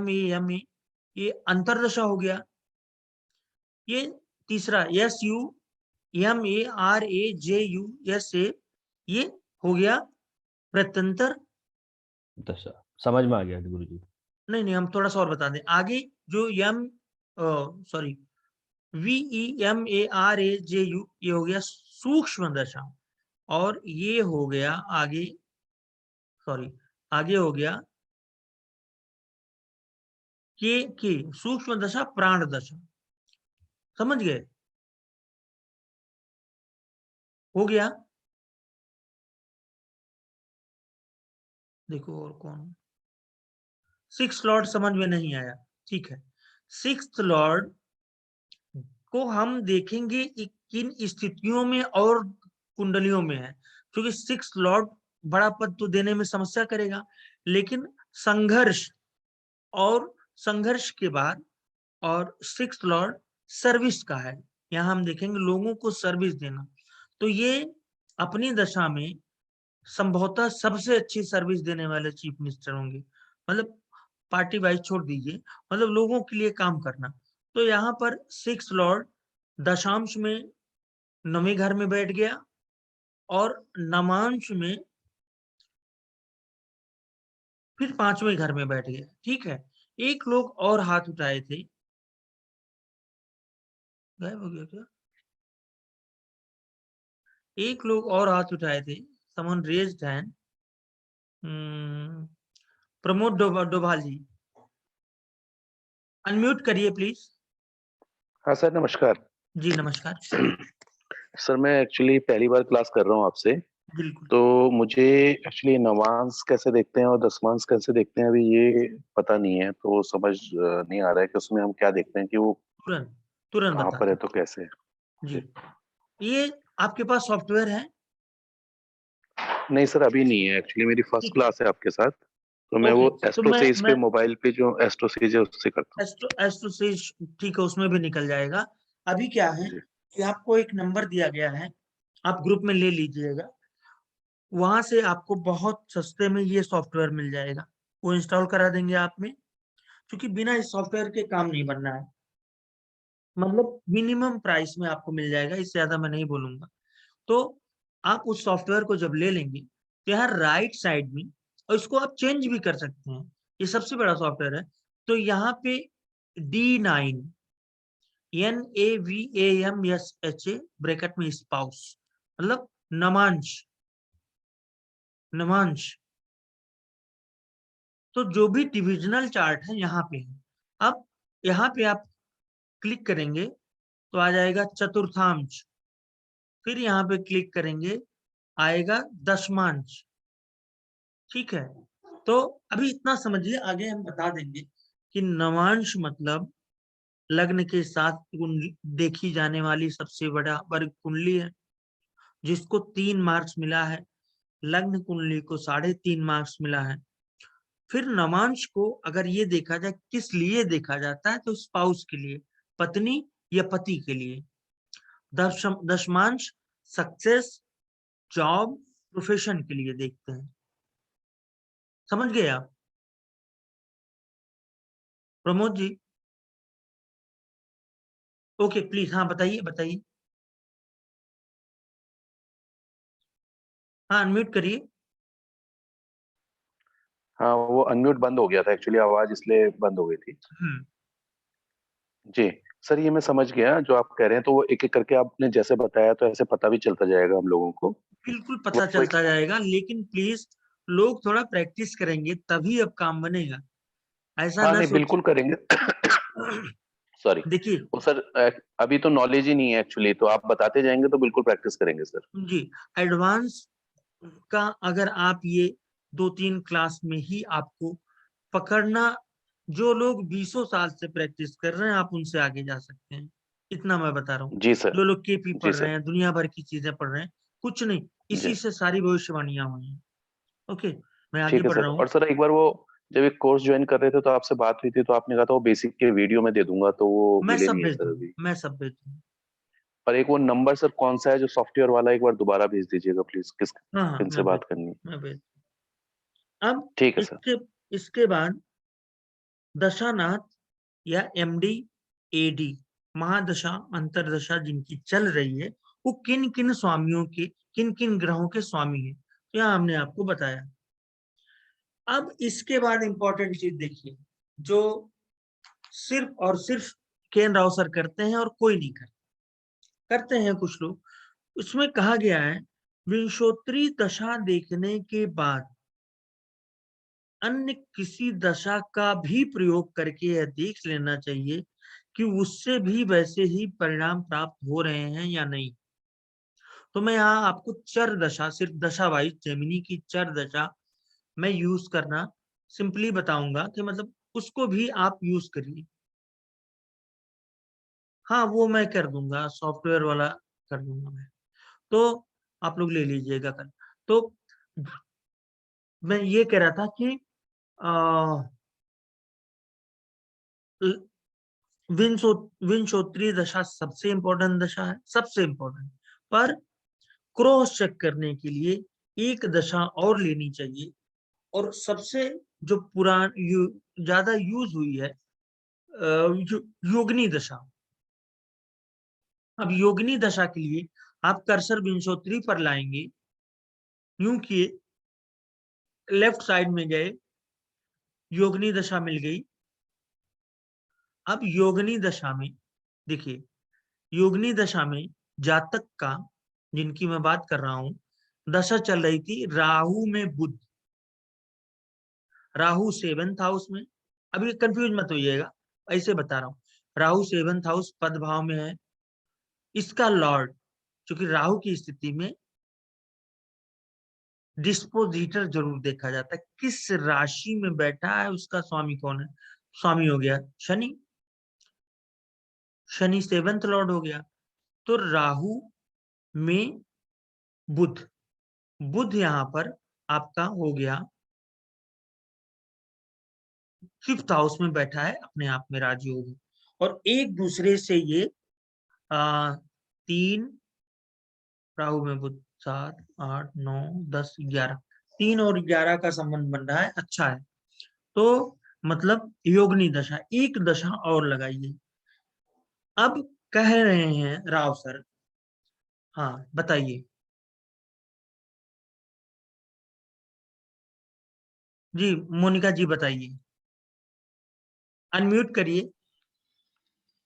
S1: ए ये अंतरदशा हो गया। ये तीसरा SUMARAJU ये हो गया प्रत्यंतर।
S3: दशा समझ में आ गया गुरु जी।
S1: नहीं, हम थोड़ा सा और बता दें आगे। जो एम सॉरी VEMARAJU ये हो गया सूक्ष्म दशा। और ये हो गया आगे, सॉरी, आगे हो गया की सूक्ष्म दशा प्राण दशा, समझ गए? हो गया? देखो और कौन, सिक्स लॉर्ड समझ में नहीं आया, ठीक है। सिक्स लॉर्ड को हम देखेंगे किन स्थितियों में और कुंडलियों में है, क्योंकि सिक्स लॉर्ड बड़ा पद तो देने में समस्या करेगा, लेकिन संघर्ष और संघर्ष के बाद और सिक्स लॉर्ड सर्विस का है, यहाँ हम देखेंगे लोगों को सर्विस देना, तो ये अपनी दशा में संभवतः सबसे अच्छी सर्विस देने वाले चीफ मिनिस्टर होंगे, मतलब पार्टी वाइज छोड़ दीजिए, मतलब लोगों के लिए काम करना। तो यहाँ पर सिक्स लॉर्ड दशांश में नवें घर में बैठ गया और नवांश में फिर पांचवें घर में बैठ गया, ठीक है। एक लोग और हाथ उठाए थे, गायब हो गया क्या? एक लोग और हाथ उठाए थे, someone raised hand, Pramod Doval ji, unmute करिए प्लीज।
S4: हाँ सर, नमस्कार।
S1: जी नमस्कार।
S4: सर मैं एक्चुअली पहली बार क्लास कर रहा हूँ आपसे,
S1: बिल्कुल।
S4: तो मुझे एक्चुअली नवांश कैसे देखते हैं और दशमांश कैसे देखते हैं अभी ये पता नहीं है, तो समझ नहीं आ रहा है कि उसमें हम क्या देखते हैं कि वो
S1: तुरंत तुरंत
S4: कहाँ
S1: बताते
S4: पर है
S1: हैं।
S4: तो कैसे।
S1: जी, ये आपके पास सॉफ्टवेयर है?
S4: नहीं सर, अभी नहीं है, एक्चुअली मेरी फर्स्ट
S1: ठीक है,
S4: क्लास है आपके साथ, तो मैं
S1: ओके।
S4: वो
S1: तो
S4: एस्ट्रोसेज पे
S1: मैं
S4: मोबाइल पे जो एस्ट्रोसेज है उससे करता
S1: एस्ट्रोसेज, ठीक है, उसमें भी निकल जाएगा। अभी क्या है
S4: हूँ जी।
S1: कि आपको एक नंबर दिया गया है, आप ग्रुप में ले लीजिएगा, वहां से आपको बहुत सस्ते में ये सॉफ्टवेयर मिल जाएगा, वो इंस्टॉल करा देंगे आप में, क्योंकि बिना इस सॉफ्टवेयर के काम नहीं बनना है, मतलब मिनिमम प्राइस में आपको मिल जाएगा, इससे ज्यादा मैं नहीं बोलूंगा। तो आप उस सॉफ्टवेयर को जब ले लेंगे तो यहाँ राइट साइड में, और इसको आप चेंज भी कर सकते हैं, ये सबसे बड़ा सॉफ्टवेयर है, तो यहाँ पे D9 NAVAMSHA ब्रैकेट में स्पाउस, मतलब नमांश, नमांश, तो जो भी डिविजनल चार्ट है यहाँ पे है। अब यहाँ पे आप क्लिक करेंगे तो आ जाएगा चतुर्थांश, फिर यहाँ पे क्लिक करेंगे आएगा दशमांश, ठीक है। तो अभी इतना समझिए, आगे हम बता देंगे कि नवांश मतलब लग्न के साथ देखी जाने वाली सबसे बड़ा वर्ग कुंडली है, जिसको 3 मार्क्स मिला है, लग्न कुंडली को 3.5 मार्क्स मिला है। फिर नवांश को अगर ये देखा जाए किस लिए देखा जाता है, तो स्पाउस के लिए, पत्नी या पति के लिए। दशमांश सक्सेस, जॉब, प्रोफेशन के लिए देखते हैं, समझ गए आप प्रमोद जी? ओके प्लीज, हाँ बताइए बताइए, हाँ अनम्यूट करिए।
S4: हाँ, वो अनम्यूट बंद हो गया था एक्चुअली, आवाज इसलिए बंद हो गई थी। जी सर, ये मैं समझ गया जो आप कह रहे हैं, तो वो एक एक करके आपने जैसे बताया तो ऐसे पता भी चलता जाएगा हम लोगों को।
S1: बिल्कुल पता
S4: वो
S1: चलता जाएगा, लेकिन प्लीज लोग थोड़ा प्रैक्टिस करेंगे तभी अब काम बनेगा, ऐसा
S4: हाँ
S1: ना
S4: नहीं,
S1: सोचिए।
S4: बिल्कुल करेंगे। सॉरी।
S1: देखिए
S4: वो सर अभी तो नॉलेज ही नहीं है एक्चुअली, तो आप बताते जाएंगे तो बिल्कुल प्रैक्टिस करेंगे सर।
S1: जी, एडवांस का अगर आप ये 2-3 क्लास में ही आपको पकड़ना, जो लोग 20 साल से प्रैक्टिस कर रहे हैं आप उनसे आगे जा सकते हैं, इतना मैं बता रहा हूँ।
S4: जी सर।
S1: जो लोग केपी
S4: जी
S1: पढ़ रहे
S4: सर।
S1: हैं, दुनिया भर की चीजें पढ़ रहे हैं, कुछ नहीं,
S4: जी
S1: इसी से सारी भविष्यवाणियां हुई हैं। ओके, मैं आगे
S4: ठीक है
S1: बढ़
S4: सर।
S1: रहा हूँ।
S4: और सर एक बार वो जब एक कोर्स ज्वाइन कर रहे थे तो आपसे बात हुई थी, तो आपने कहा था वो बेसिक के वीडियो में दे दूंगा, तो वो
S1: मैं
S4: मिले
S1: सब
S4: नहीं है
S1: भेज
S4: सर
S1: दूंगा,
S4: अभी।
S1: मैं सब भेज दूंगा।
S4: और एक वो नंबर सर कौन सा है जो सॉफ्टवेयर वाला, एक बार दोबारा भेज दीजिएगा प्लीज,
S1: हाँ हाँ,
S4: किनसे बात करनी है।
S1: मैं भेज, अब
S4: ठीक है सर।
S1: इसके इसके बाद दशानाथ या एमडी एडी, महादशा अंतरदशा जिनकी चल रही है, वो किन किन स्वामियों के, किन किन ग्रहों के स्वामी है, तो यहाँ हमने आपको बताया। अब इसके बाद इंपॉर्टेंट चीज देखिए, जो सिर्फ और सिर्फ केन राव सर करते हैं और कोई नहीं करते हैं कुछ लोग, उसमें कहा गया है विंशोत्तरी दशा देखने के बाद अन्य किसी दशा का भी प्रयोग करके यह देख लेना चाहिए कि उससे भी वैसे ही परिणाम प्राप्त हो रहे हैं या नहीं। तो मैं यहाँ आपको चर दशा, सिर्फ दशा वाइज जेमिनी की चर दशा मैं यूज करना सिंपली बताऊंगा कि मतलब उसको भी आप यूज करिए। हाँ, वो मैं कर दूंगा, सॉफ्टवेयर वाला कर दूंगा मैं। तो आप लोग ले लीजिएगा कल। तो मैं ये कह रहा था कि विंशोत्तरी दशा सबसे इंपॉर्टेंट दशा है, सबसे इंपॉर्टेंट। पर क्रॉस चेक करने के लिए एक दशा और लेनी चाहिए, और सबसे जो ज्यादा यूज हुई है योगिनी दशा। अब योगिनी दशा के लिए आप कर्सर विंशोत्तरी पर लाएंगे, यूं किए, लेफ्ट साइड में गए, योगिनी दशा मिल गई। अब योगिनी दशा में देखिए, योगिनी दशा में जातक का, जिनकी मैं बात कर रहा हूं, दशा चल रही थी राहु में बुध, राहु 7th हाउस में। अभी कंफ्यूज मत होइएगा, ऐसे बता रहा हूं, राहु 7th हाउस पद भाव में है। इसका लॉर्ड, क्योंकि राहु की स्थिति में डिस्पोजिटर जरूर देखा जाता है, किस राशि में बैठा है उसका स्वामी कौन है। स्वामी हो गया शनि, शनि 7th लॉर्ड हो गया। तो राहु में बुध, बुध यहां पर आपका हो गया 5th हाउस में बैठा है, अपने आप में राजयोग। और एक दूसरे से ये 3, राहु में बुध 7, 8, 9, 10, 11, 3 और 11 का संबंध बन रहा है, अच्छा है। तो मतलब योगिनी दशा, एक दशा और लगाइए। अब कह रहे हैं राव सर, हाँ बताइए जी, मोनिका जी बताइए, अनम्यूट करिए।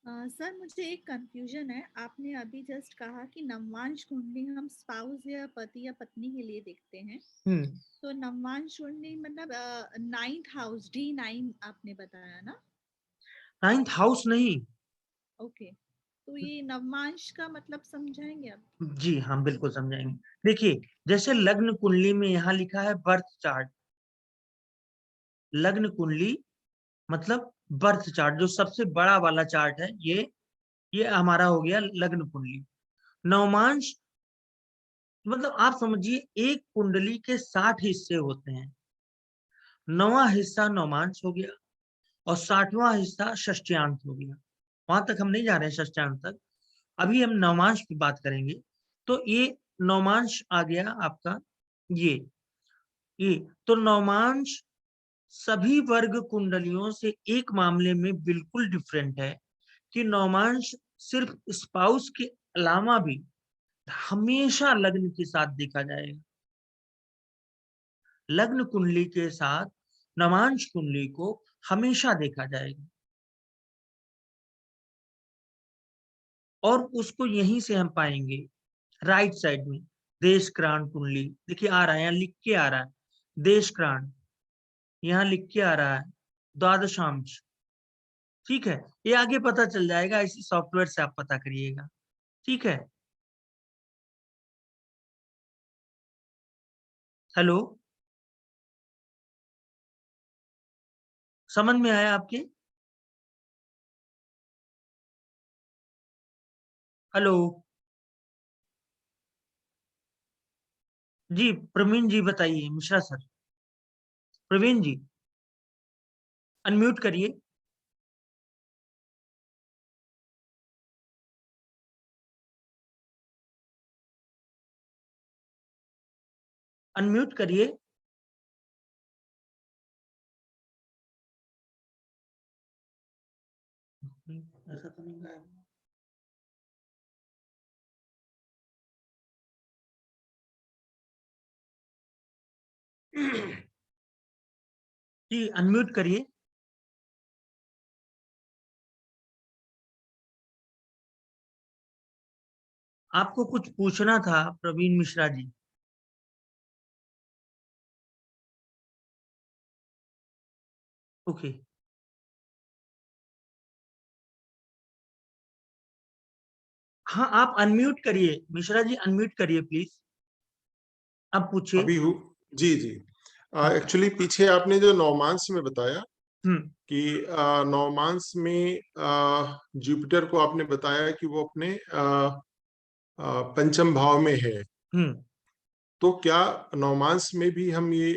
S5: सर मुझे एक कंफ्यूजन है। आपने अभी जस्ट कहा कि नवमांश कुंडली हम स्पाउस या पति या पत्नी के लिए देखते हैं। तो नवमांश कुंडली मतलब 9th हाउस, D9 आपने बताया ना?
S1: 9th हाउस नहीं।
S5: ओके, तो ये नवमांश का मतलब समझाएंगे आप?
S1: जी हम बिल्कुल समझाएंगे। देखिए, जैसे लग्न कुंडली में यहाँ लिखा है बर्थ चार्ट, लग्न कुंडली मतलब बर्थ चार्ट, जो सबसे बड़ा वाला चार्ट है, ये हमारा हो गया लग्न कुंडली। नवमांश मतलब आप समझिए, एक कुंडली के 60 हिस्से होते हैं, 9वां हिस्सा नवमांश हो गया और 60वां हिस्सा षष्ठ्यांश हो गया। वहां तक हम नहीं जा रहे हैं, षष्ठ्यांश तक। अभी हम नवमांश की बात करेंगे। तो ये नवमांश आ गया आपका, ये तो नवमांश सभी वर्ग कुंडलियों से एक मामले में बिल्कुल डिफरेंट है कि नवमांश सिर्फ स्पाउस के अलावा भी हमेशा लग्न के साथ देखा जाएगा। लग्न कुंडली के साथ नवमांश कुंडली को हमेशा देखा जाएगा, और उसको यहीं से हम पाएंगे राइट साइड में। देश क्रांत कुंडली देखिए आ रहा है, यहाँ लिख के आ रहा है देश क्रांत, यहाँ लिख के आ रहा है द्वादशांश। ठीक है, ये आगे पता चल जाएगा, इसी सॉफ्टवेयर से आप पता करिएगा। ठीक है, हेलो, समझ में आया आपके? हेलो जी, प्रवीण जी बताइए, मिश्रा सर, प्रवीण जी अनम्यूट करिए। अनम्यूट करिए। ऐसा तो नहीं गायब। जी अनम्यूट करिए। आपको कुछ पूछना था प्रवीण मिश्रा जी। ओके, हाँ आप अनम्यूट करिए, मिश्रा जी अनम्यूट करिए प्लीज, अब पूछिए।
S6: अभी जी जी। एक्चुअली पीछे आपने जो नौमांस में बताया कि नौमांस में जुपिटर को आपने बताया कि वो अपने पंचम भाव में है, तो क्या नौमांस में भी हम ये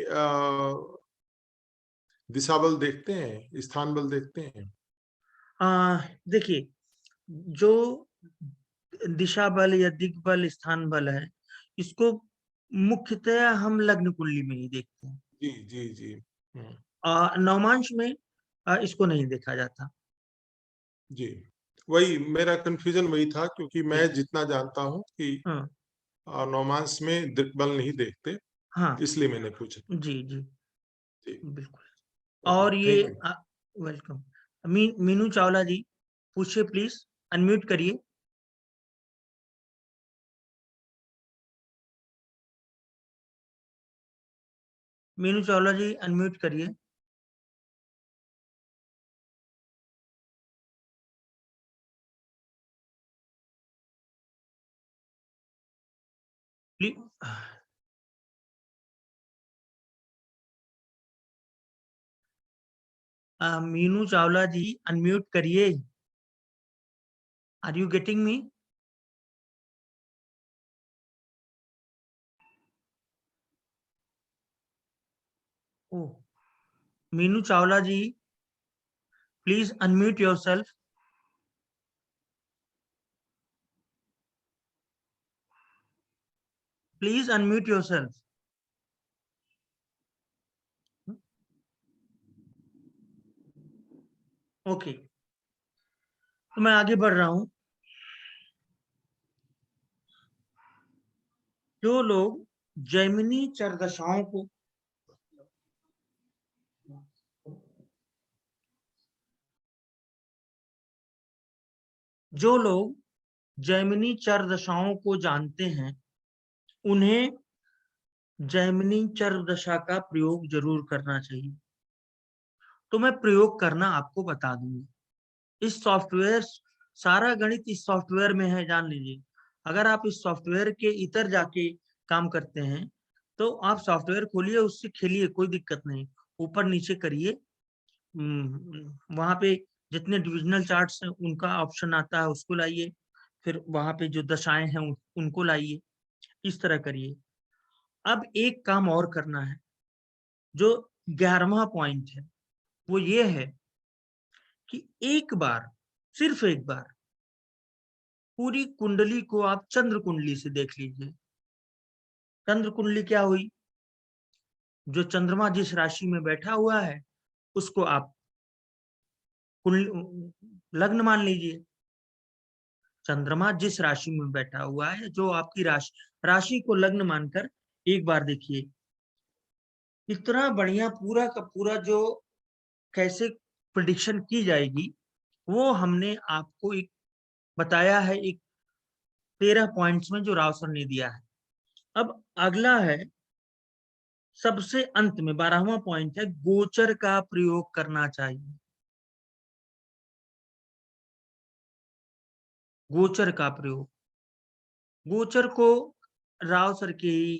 S6: दिशा बल देखते हैं, स्थान बल देखते हैं?
S1: देखिए, जो दिशा बल या दिग्बल स्थान बल है, इसको मुख्यतया हम लग्न कुंडली में ही देखते हैं।
S6: जी जी जी।
S1: नौमांश में इसको नहीं देखा जाता।
S6: जी, वही मेरा कंफ्यूजन वही था, क्योंकि मैं जितना जानता हूँ कि नौमांस में दिग्बल नहीं देखते,
S1: हाँ
S6: इसलिए मैंने पूछा।
S1: जी जी
S6: जी,
S1: बिल्कुल।
S6: ओके,
S1: और ये
S6: thank you.
S1: Welcome. Meenu Chawla ji पूछिए प्लीज, अनम्यूट करिए। मीनू चावला जी अनम्यूट करिए। मीनू चावला जी अनम्यूट करिए। Are you getting me? ओ, Meenu Chawla ji please unmute yourself. Please unmute yourself. Okay, तो मैं आगे बढ़ रहा हूं। जो लोग जैमिनी चरदशाओं को जो लोग जैमिनी चरदशाओं को जानते हैं, उन्हें जैमिनी चरदशा का प्रयोग जरूर करना चाहिए। तो मैं प्रयोग करना आपको बता दूंगा। इस सॉफ्टवेयर, सारा गणित इस सॉफ्टवेयर में है, जान लीजिए। अगर आप इस सॉफ्टवेयर के इतर जाके काम करते हैं, तो आप सॉफ्टवेयर खोलिए, उससे खेलिए, कोई दिक्कत नहीं, ऊपर नीचे करिए। वहां पे जितने डिविजनल चार्ट्स हैं उनका ऑप्शन आता है, उसको लाइए। फिर वहां पे जो दशाएं हैं उनको लाइए, इस तरह करिए। अब एक काम और करना है, जो 11वां पॉइंट है, वो ये है कि एक बार, सिर्फ एक बार पूरी कुंडली को आप चंद्र कुंडली से देख लीजिए। चंद्र कुंडली क्या हुई? जो चंद्रमा जिस राशि में बैठा हुआ है, उसको आप लग्न मान लीजिए। चंद्रमा जिस राशि में बैठा हुआ है, जो आपकी राशि को लग्न मानकर एक बार देखिए। इतना बढ़िया पूरा का पूरा जो कैसे प्रिडिक्शन की जाएगी, वो हमने आपको एक बताया है, एक 13 पॉइंट्स में, जो राव सर ने दिया है। अब अगला है, सबसे अंत में 12वां पॉइंट है, गोचर का प्रयोग करना चाहिए। गोचर का प्रयोग, गोचर को राव सर के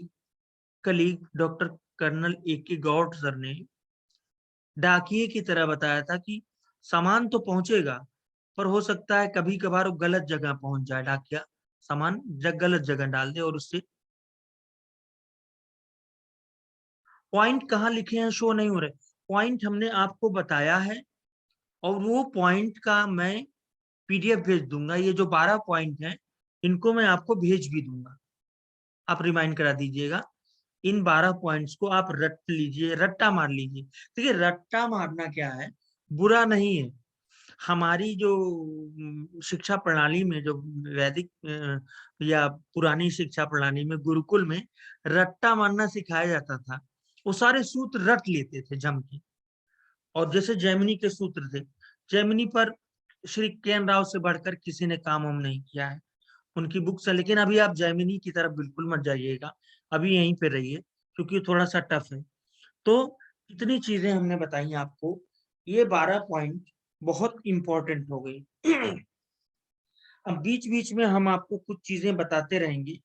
S1: colleague doctor colonel A.K. Gaur sir ने डाकिये की तरह बताया था कि सामान तो पहुंचेगा, पर हो सकता है कभी कभार वो गलत जगह पहुंच जाए, डाकिया सामान गलत जगह डाल दे और उससे पॉइंट कहाँ लिखे हैं शो नहीं हो रहे। पॉइंट हमने आपको बताया है, और वो पॉइंट का मैं PDF भेज दूंगा। ये जो 12 पॉइंट हैं, इनको मैं आपको भेज भी दूंगा, आप रिमाइंड करा दीजिएगा। इन 12 पॉइंट्स को आप रट लीजिए, रट्टा मार लीजिए। देखिए, रट्टा मारना क्या है, बुरा नहीं है। हमारी जो शिक्षा प्रणाली में, जो वैदिक या पुरानी शिक्षा प्रणाली में, गुरुकुल में रट्टा मारना सिखाया जाता था। वो सारे सूत्र रट लेते थे जम के, और जैसे जैमिनी के सूत्र थे, जैमिनी पर श्री के.एन. राव से बढ़कर किसी ने काम हम नहीं किया है, उनकी बुक्स है। लेकिन अभी आप जैमिनी की तरफ बिल्कुल मत जाइएगा, अभी यहीं पे रहिए, क्योंकि थोड़ा सा टफ है। तो इतनी चीजें हमने बताई आपको, ये 12 पॉइंट बहुत इंपॉर्टेंट हो गई। अब बीच बीच में हम आपको कुछ चीजें बताते रहेंगे,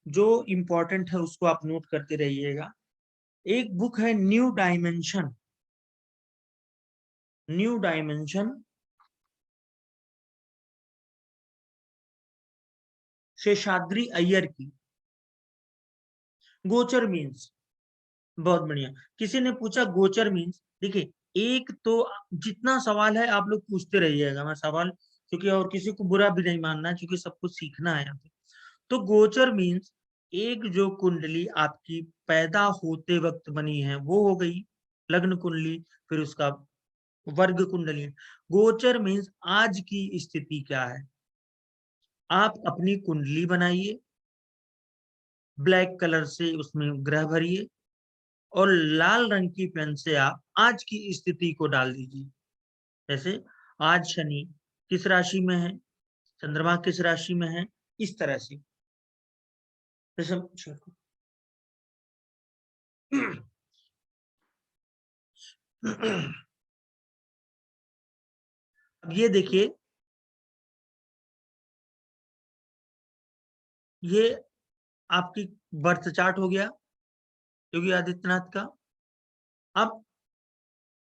S1: जो इंपॉर्टेंट है उसको आप नोट करते रहिएगा। एक बुक है new dimension, new dimension Seshadri Iyer की, गोचर मीन्स। बहुत बढ़िया। किसी ने पूछा गोचर मीन्स, देखिए एक तो जितना सवाल है आप लोग पूछते रहिएगा, मैं सवाल, क्योंकि और किसी को बुरा भी नहीं मानना, क्योंकि सब कुछ सीखना है यहाँ पे। तो गोचर मीन्स एक जो कुंडली आपकी पैदा होते वक्त बनी है वो हो गई लग्न कुंडली, फिर उसका वर्ग कुंडली। गोचर मीन्स आज की स्थिति क्या है। आप अपनी कुंडली बनाइए, ब्लैक कलर से उसमें ग्रह भरिए और लाल रंग की पेन से आप आज की स्थिति को डाल दीजिए। जैसे आज शनि किस राशि में है, चंद्रमा किस राशि में है, इस तरह से। अब ये देखिए, ये आपकी बर्थ चार्ट हो गया योगी आदित्यनाथ का। अब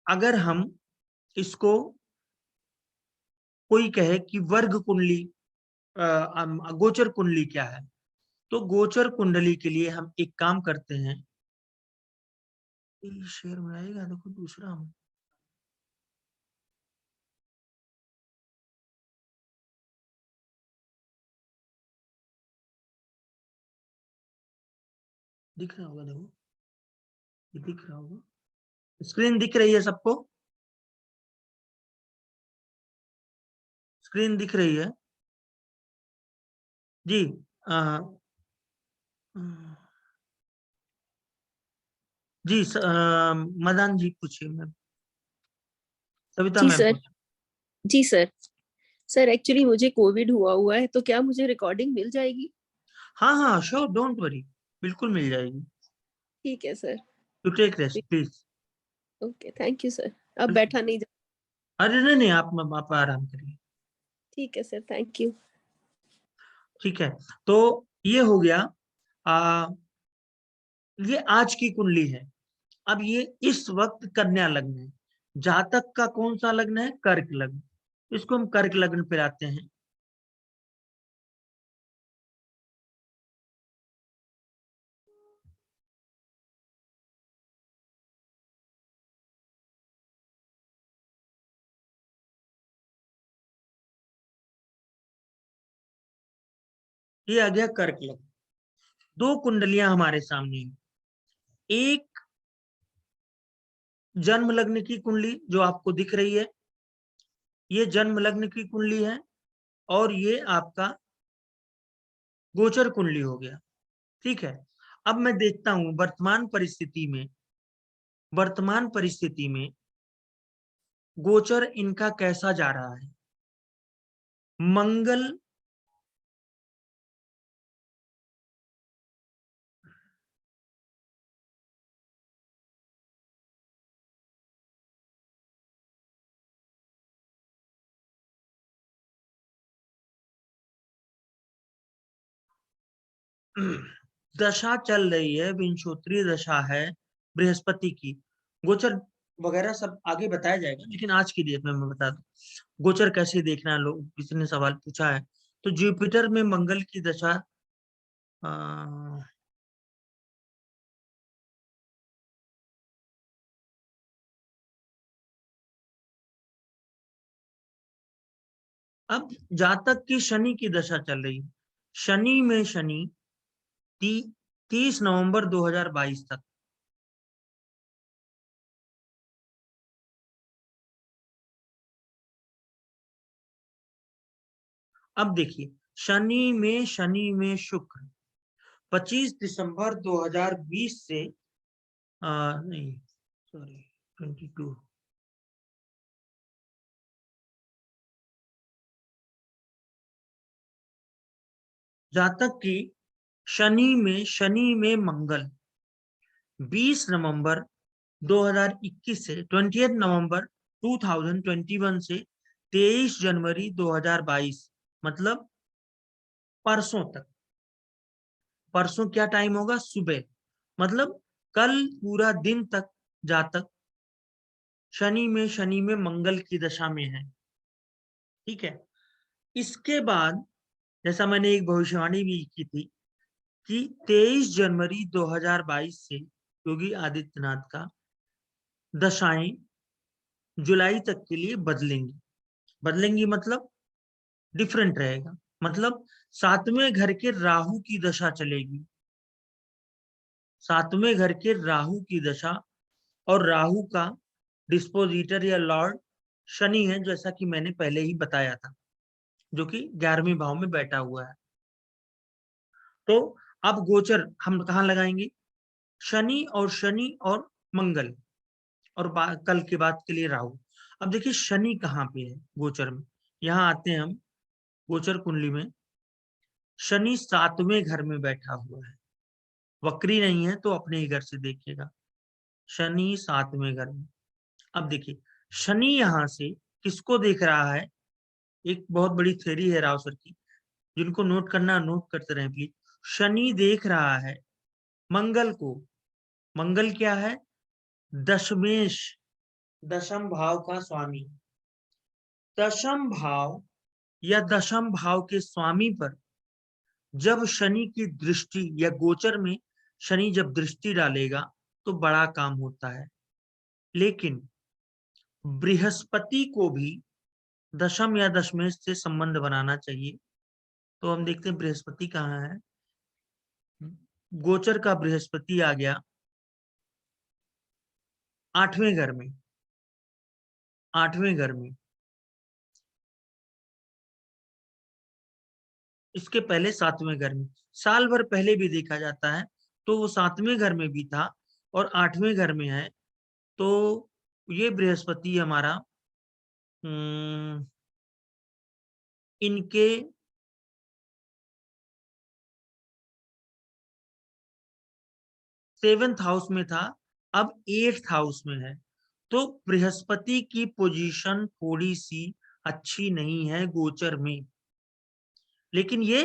S1: अगर हम इसको कोई कहे कि वर्ग कुंडली, गोचर कुंडली क्या है, तो गोचर कुंडली के लिए हम एक काम करते हैं। शेयर में आएगा, देखो दूसरा हम दिख रहा होगा, देखो ये दिख रहा होगा, स्क्रीन दिख रही है सबको, स्क्रीन दिख रही है जी। जी मदान जी पूछिए, ma'am Savita
S7: ji
S1: ma'am
S7: sir.
S1: पूछिए।
S7: जी सर। सर एक्चुअली मुझे कोविड हुआ है, तो क्या मुझे रिकॉर्डिंग मिल जाएगी?
S1: हाँ हाँ श्योर, डोंट वरी, बिल्कुल मिल जाएगी।
S7: ठीक है sir.
S1: You take rest please.
S7: Okay, thank you sir. अब बैठा नहीं जा।
S1: अरे नहीं नहीं, आप आराम करिए।
S7: ठीक है सर, थैंक यू।
S1: ठीक है, तो ये हो गया। ये आज की कुंडली है। अब ये इस वक्त कन्या लग्न है। जातक का कौन सा लग्न है, कर्क लग्न, इसको हम कर्क लग्न पे आते हैं। ये आ गया कर्क लग्न। दो कुंडलियां हमारे सामने हैं, एक जन्म लग्न की कुंडली जो आपको दिख रही है, ये जन्म लग्न की कुंडली है, और ये आपका गोचर कुंडली हो गया। ठीक है, अब मैं देखता हूं वर्तमान परिस्थिति में गोचर इनका कैसा जा रहा है। मंगल दशा चल रही है, विंशोत्तरी दशा है बृहस्पति की। गोचर वगैरह सब आगे बताया जाएगा, लेकिन आज की डेट में मैं बता दूं गोचर कैसे देखना है। लोग किसी ने सवाल पूछा है, तो जुपिटर में मंगल की दशा अब जातक की शनि की दशा चल रही है। शनि में शनि 30 नवंबर 2022 तक। अब देखिए, शनि में शुक्र 25 दिसंबर 2020 से नहीं सॉरी 22, जातक की शनि में मंगल 20 नवंबर 2021 से 28 नवंबर 2021 से 23 जनवरी 2022 मतलब परसों तक। परसों क्या टाइम होगा? सुबह, मतलब कल पूरा दिन तक जातक शनि में मंगल की दशा में है। ठीक है, इसके बाद जैसा मैंने एक भविष्यवाणी भी की थी कि 23 जनवरी 2022 से योगी आदित्यनाथ का दशाएं जुलाई तक के लिए बदलेंगी मतलब डिफरेंट रहेगा। मतलब 7वें घर के राहु की दशा चलेगी, 7वें घर के राहु की दशा, और राहु का डिस्पोजिटर या लॉर्ड शनि है, जैसा कि मैंने पहले ही बताया था, जो कि 11वें भाव में बैठा हुआ है। तो अब गोचर हम कहाँ लगाएंगे? शनि और मंगल, और कल के बाद के लिए राहु। अब देखिए शनि कहाँ पे है गोचर में, यहाँ आते हैं हम गोचर कुंडली में। शनि 7वें घर में बैठा हुआ है, वक्री नहीं है तो अपने ही घर से देखिएगा। शनि 7वें घर में। अब देखिए शनि यहाँ से किसको देख रहा है? एक बहुत बड़ी थ्योरी है राव सर की, जिनको नोट करना नोट करते रहे प्लीज। शनि देख रहा है मंगल को। मंगल क्या है? दशमेश, दशम भाव का स्वामी। दशम भाव या दशम भाव के स्वामी पर जब शनि की दृष्टि या गोचर में शनि जब दृष्टि डालेगा तो बड़ा काम होता है। लेकिन बृहस्पति को भी दशम या दशमेश से संबंध बनाना चाहिए। तो हम देखते हैं बृहस्पति कहाँ है। गोचर का बृहस्पति आ गया 8वें घर में, 8वें घर में। इसके पहले 7वें घर में, साल भर पहले भी देखा जाता है तो वो 7वें घर में भी था और 8वें घर में है। तो ये बृहस्पति हमारा इनके सेवेंथ हाउस में था, अब 8th हाउस में है। तो बृहस्पति की पोजीशन थोड़ी सी अच्छी नहीं है गोचर में, लेकिन ये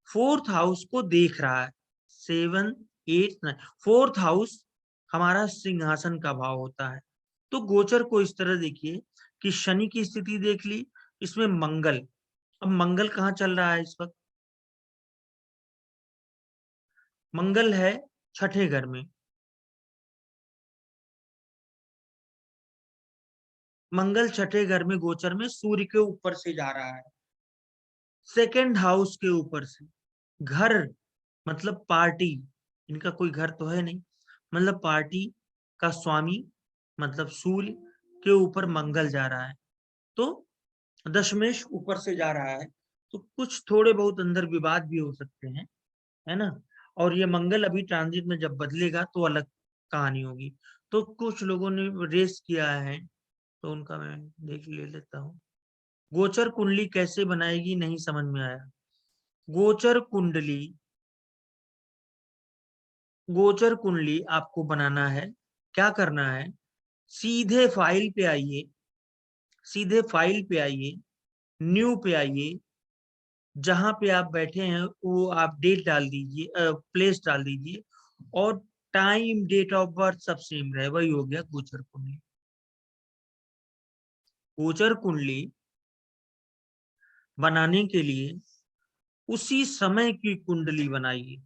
S1: 4th हाउस को देख रहा है। 7, 8, 9, 4th हाउस हमारा सिंहासन का भाव होता है। तो गोचर को इस तरह देखिए कि शनि की स्थिति देख ली, इसमें मंगल। अब मंगल कहाँ चल रहा है इस वक्त? मंगल है 6ठे घर में। मंगल 6ठे घर में गोचर में सूर्य के ऊपर से जा रहा है, 2nd हाउस के ऊपर से। घर मतलब पार्टी, इनका कोई घर तो है नहीं, मतलब पार्टी का स्वामी मतलब सूर्य के ऊपर मंगल जा रहा है। तो दशमेश ऊपर से जा रहा है, तो कुछ थोड़े बहुत अंदर विवाद भी हो सकते हैं, है ना। और ये मंगल अभी ट्रांजिट में जब बदलेगा तो अलग कहानी होगी। तो कुछ लोगों ने रेस किया है, तो उनका मैं देख ले लेता हूँ। गोचर कुंडली कैसे बनाएगी नहीं समझ में आया। गोचर कुंडली आपको बनाना है, क्या करना है? सीधे फाइल पे आइए, न्यू पे आइए, जहां पे आप बैठे हैं वो आप डेट डाल दीजिए, प्लेस डाल दीजिए, और टाइम डेट ऑफ बर्थ सब सेम रहे, वही हो गया गोचर कुंडली। गोचर कुंडली बनाने के लिए उसी समय की कुंडली बनाइए,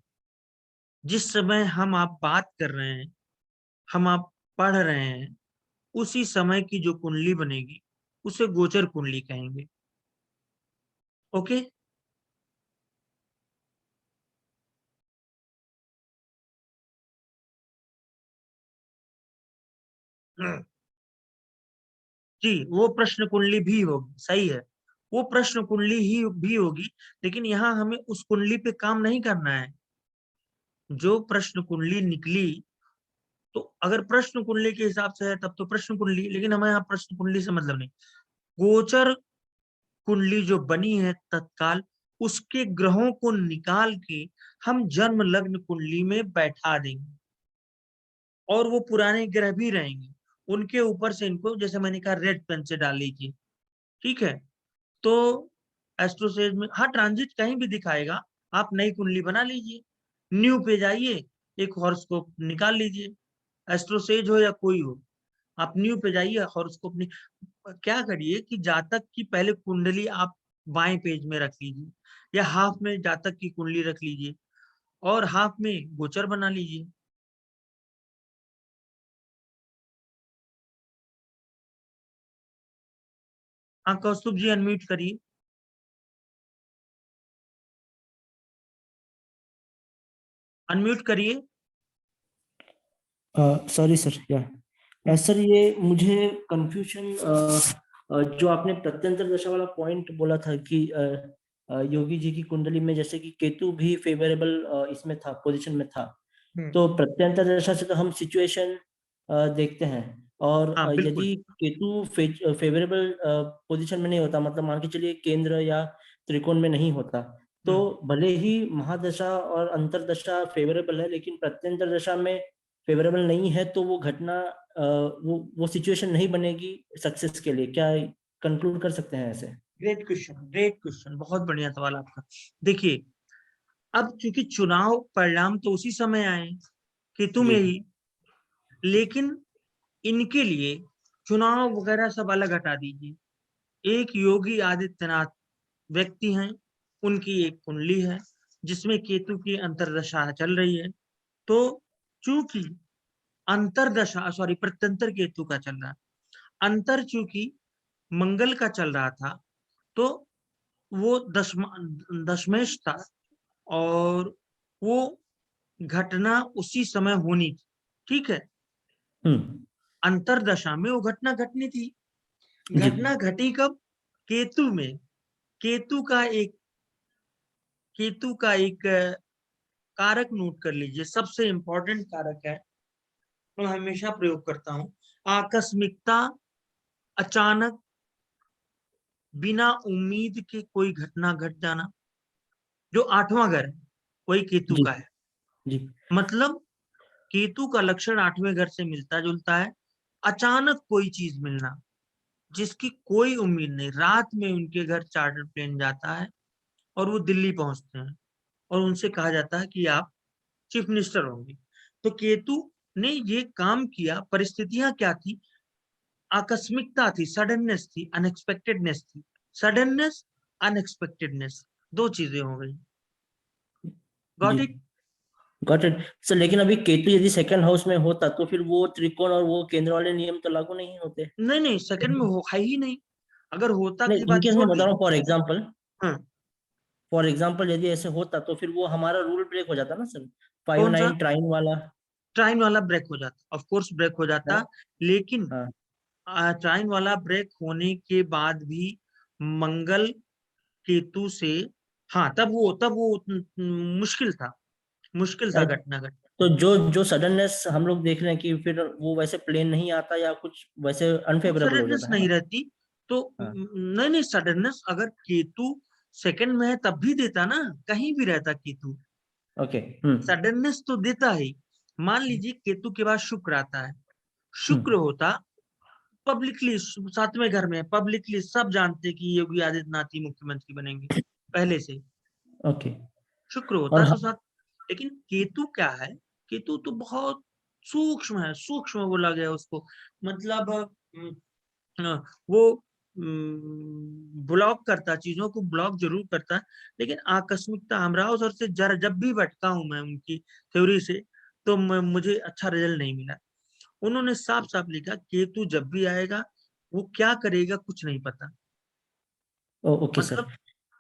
S1: जिस समय हम आप बात कर रहे हैं, हम आप पढ़ रहे हैं, उसी समय की जो कुंडली बनेगी उसे गोचर कुंडली कहेंगे। ओके, जी वो प्रश्न कुंडली भी होगी, सही है, वो प्रश्न कुंडली ही भी होगी। लेकिन यहाँ हमें उस कुंडली पे काम नहीं करना है जो प्रश्न कुंडली निकली। तो अगर प्रश्न कुंडली के हिसाब से है तब तो प्रश्न कुंडली, लेकिन हमें यहाँ प्रश्न कुंडली से मतलब नहीं। गोचर कुंडली जो बनी है तत्काल, उसके ग्रहों को निकाल के हम जन्म लग्न कुंडली में बैठा देंगे, और वो पुराने ग्रह भी रहेंगे। उनके ऊपर से इनको, जैसे मैंने कहा, रेड पेन से डाल लीजिए, ठीक है। तो एस्ट्रोसेज में हाँ ट्रांजिट कहीं भी दिखाएगा, आप नई कुंडली बना लीजिए, न्यू पे जाइए, एक हॉरोस्कोप निकाल लीजिए, एस्ट्रोसेज हो या कोई हो, आप न्यू पे जाइए, हॉरोस्कोप क्या करिए कि जातक की पहले कुंडली आप बाएं पेज में रख लीजिए, या हाफ में जातक की कुंडली रख लीजिए और हाफ में गोचर बना लीजिए। हाँ कौस्तुभ जी अनम्यूट करिए। अनम्यूट करिए।
S2: सॉरी सर, या सर ये मुझे कंफ्यूजन जो आपने प्रत्यंतर दशा वाला पॉइंट बोला था कि योगी जी की कुंडली में जैसे कि केतु भी फेवरेबल इसमें था, पोजीशन में था, तो प्रत्यंतर दशा से तो हम सिचुएशन देखते हैं, और
S1: हाँ बिल्कुल।
S2: यदि केतु फेवरेबल पोजीशन में नहीं होता, मतलब मान के चलिए केंद्र या त्रिकोण में नहीं होता, तो भले ही महादशा और अंतरदशा फेवरेबल है, लेकिन प्रत्यंतर दशा में फेवरेबल नहीं है, तो वो घटना वो सिचुएशन नहीं बनेगी सक्सेस के लिए। क्या कंक्लूड कर सकते हैं ऐसे?
S1: ग्रेट क्वेश्चन, बहुत बढ़िया सवाल आपका। देखिए, अब चूंकि चुनाव परिणाम तो उसी समय आए केतु में ही, लेकिन इनके लिए चुनाव वगैरह सब अलग हटा दीजिए। एक योगी आदित्यनाथ व्यक्ति हैं, उनकी एक कुंडली है जिसमें केतु की अंतरदशा चल रही है। तो चूंकि अंतरदशा प्रत्यंतर केतु का चल रहा है, अंतर चूंकि मंगल का चल रहा था, तो वो दशमेश था और वो घटना उसी समय होनी थी, ठीक है। अंतरदशा में वो घटना घटनी थी। घटना घटी कब? केतु में। केतु का एक कारक नोट कर लीजिए, सबसे इंपॉर्टेंट कारक है, मैं हमेशा प्रयोग करता हूं, आकस्मिकता, अचानक, बिना उम्मीद के कोई घटना घट जाना। जो 8वां घर है वही केतु का है। मतलब केतु का लक्षण 8वें घर से मिलता जुलता है। अचानक कोई चीज मिलना जिसकी कोई उम्मीद नहीं। रात में उनके घर चार्टर प्लेन जाता है और वो दिल्ली पहुंचते हैं और उनसे कहा जाता है कि आप चीफ मिनिस्टर होंगे। तो केतु ने ये काम किया। परिस्थितियां क्या थी? आकस्मिकता थी, सडननेस थी, अनएक्सपेक्टेडनेस थी। सडननेस, अनएक्सपेक्टेडनेस, दो चीजें हो गई। Got it?
S2: Got it sir. लेकिन अभी केतु यदि सेकंड हाउस में होता तो फिर वो त्रिकोण और वो केंद्र वाले नियम तो लागू नहीं होते।
S1: नहीं, सेकंड में है ही नहीं। अगर होता
S2: नहीं,
S1: की बात
S2: इनकेस
S1: छोड़
S2: मैं बता रहा हूँ,
S1: दीजिए।
S2: फॉर एग्जाम्पल यदि ऐसे होता तो फिर वो हमारा रूल ब्रेक हो जाता ना सर,
S1: कौन सा?
S2: 5-9 ट्राइन वाला।
S1: ट्राइन वाला ब्रेक हो जाता, ऑफ कोर्स ब्रेक हो जाता, लेकिन
S2: हाँ।
S1: ट्राइन वाला ब्रेक होने के बाद भी मंगल केतु से, हाँ तब वो मुश्किल था घटना घट।
S2: तो जो सडननेस हम लोग देख रहे हैं कि फिर वो वैसे प्लेन नहीं आता या कुछ वैसे अनफेवरेबल हो
S1: सडननेस
S2: जाता है
S1: नहीं
S2: ना?
S1: रहती तो नहीं, सडननेस अगर केतु सेकंड में है तब भी देता ना, कहीं भी रहता केतु।
S2: ओके।
S1: सडननेस तो देता ही। मान लीजिए केतु के बाद शुक्र आता है, शुक्र होता पब्लिकली 7वें घर में, पब्लिकली सब जानते कि योगी आदित्यनाथ ही मुख्यमंत्री बनेंगे पहले से।
S2: ओके।
S1: शुक्र होता तो साथ। लेकिन केतु क्या है? केतु तो बहुत सूक्ष्म है, सूक्ष्म बोला गया उसको। मतलब वो ब्लॉक करता, चीजों को ब्लॉक जरूर करता है, लेकिन आकस्मिकता। हमराव सर से जब भी भटका हूं मैं उनकी थ्योरी से, तो मुझे अच्छा रिजल्ट नहीं मिला। उन्होंने साफ साफ लिखा केतु जब भी आएगा वो क्या करेगा कुछ नहीं पता।
S2: Okay sir.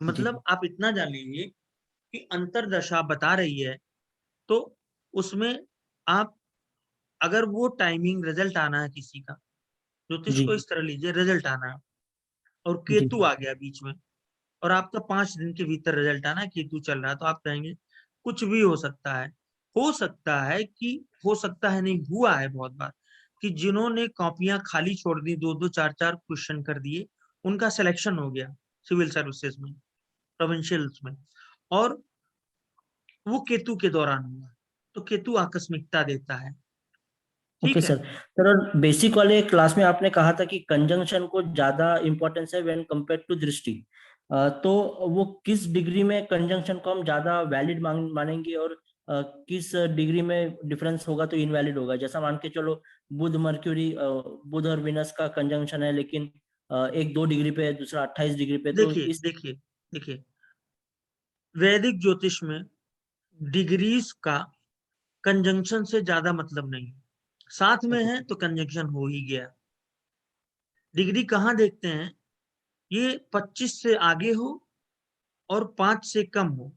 S1: मतलब आप इतना जान लीजिए कि अंतरदशा बता रही है, तो उसमें आप अगर वो टाइमिंग, रिजल्ट आना है किसी का, ज्योतिष को इस तरह लीजिए, रिजल्ट आना है और केतु आ गया बीच में, और आपका 5 दिन के भीतर रिजल्ट आना है, केतु चल रहा है, तो आप कहेंगे कुछ भी हो सकता है। हो सकता है नहीं, हुआ है बहुत बार कि जिन्होंने कॉपियां खाली छोड़ दी, 2-2 4-4 क्वेश्चन कर दिए, उनका सिलेक्शन हो गया सिविल सर्विसेज में, प्रोविंशियल्स में, और वो केतु के दौरान हुआ। तो केतु आकस्मिकता देता है। ठीक
S2: ओके
S1: है।
S2: सर। सर और बेसिक वाले क्लास में आपने कहा था कि कंजंक्शन को ज्यादा इंपॉर्टेंस है व्हेन कंपेयर टू दृष्टि। तो वो किस डिग्री में कंजंक्शन को हम ज्यादा वैलिड मानेंगे और किस डिग्री में डिफरेंस होगा तो इनवैलिड होगा? जैसा मान के चलो बुध मर्क्यूरी, बुध और विनस का कंजंक्शन है, लेकिन एक 2 डिग्री पे है, दूसरा 28 डिग्री पे, तो
S1: देखिए
S2: इस
S1: देखिए देखिए, वैदिक ज्योतिष में डिग्रीज का कंजंक्शन से ज्यादा मतलब नहीं, साथ में है तो कंजंक्शन हो ही गया। डिग्री कहाँ देखते हैं? ये 25 से आगे हो और 5 से कम हो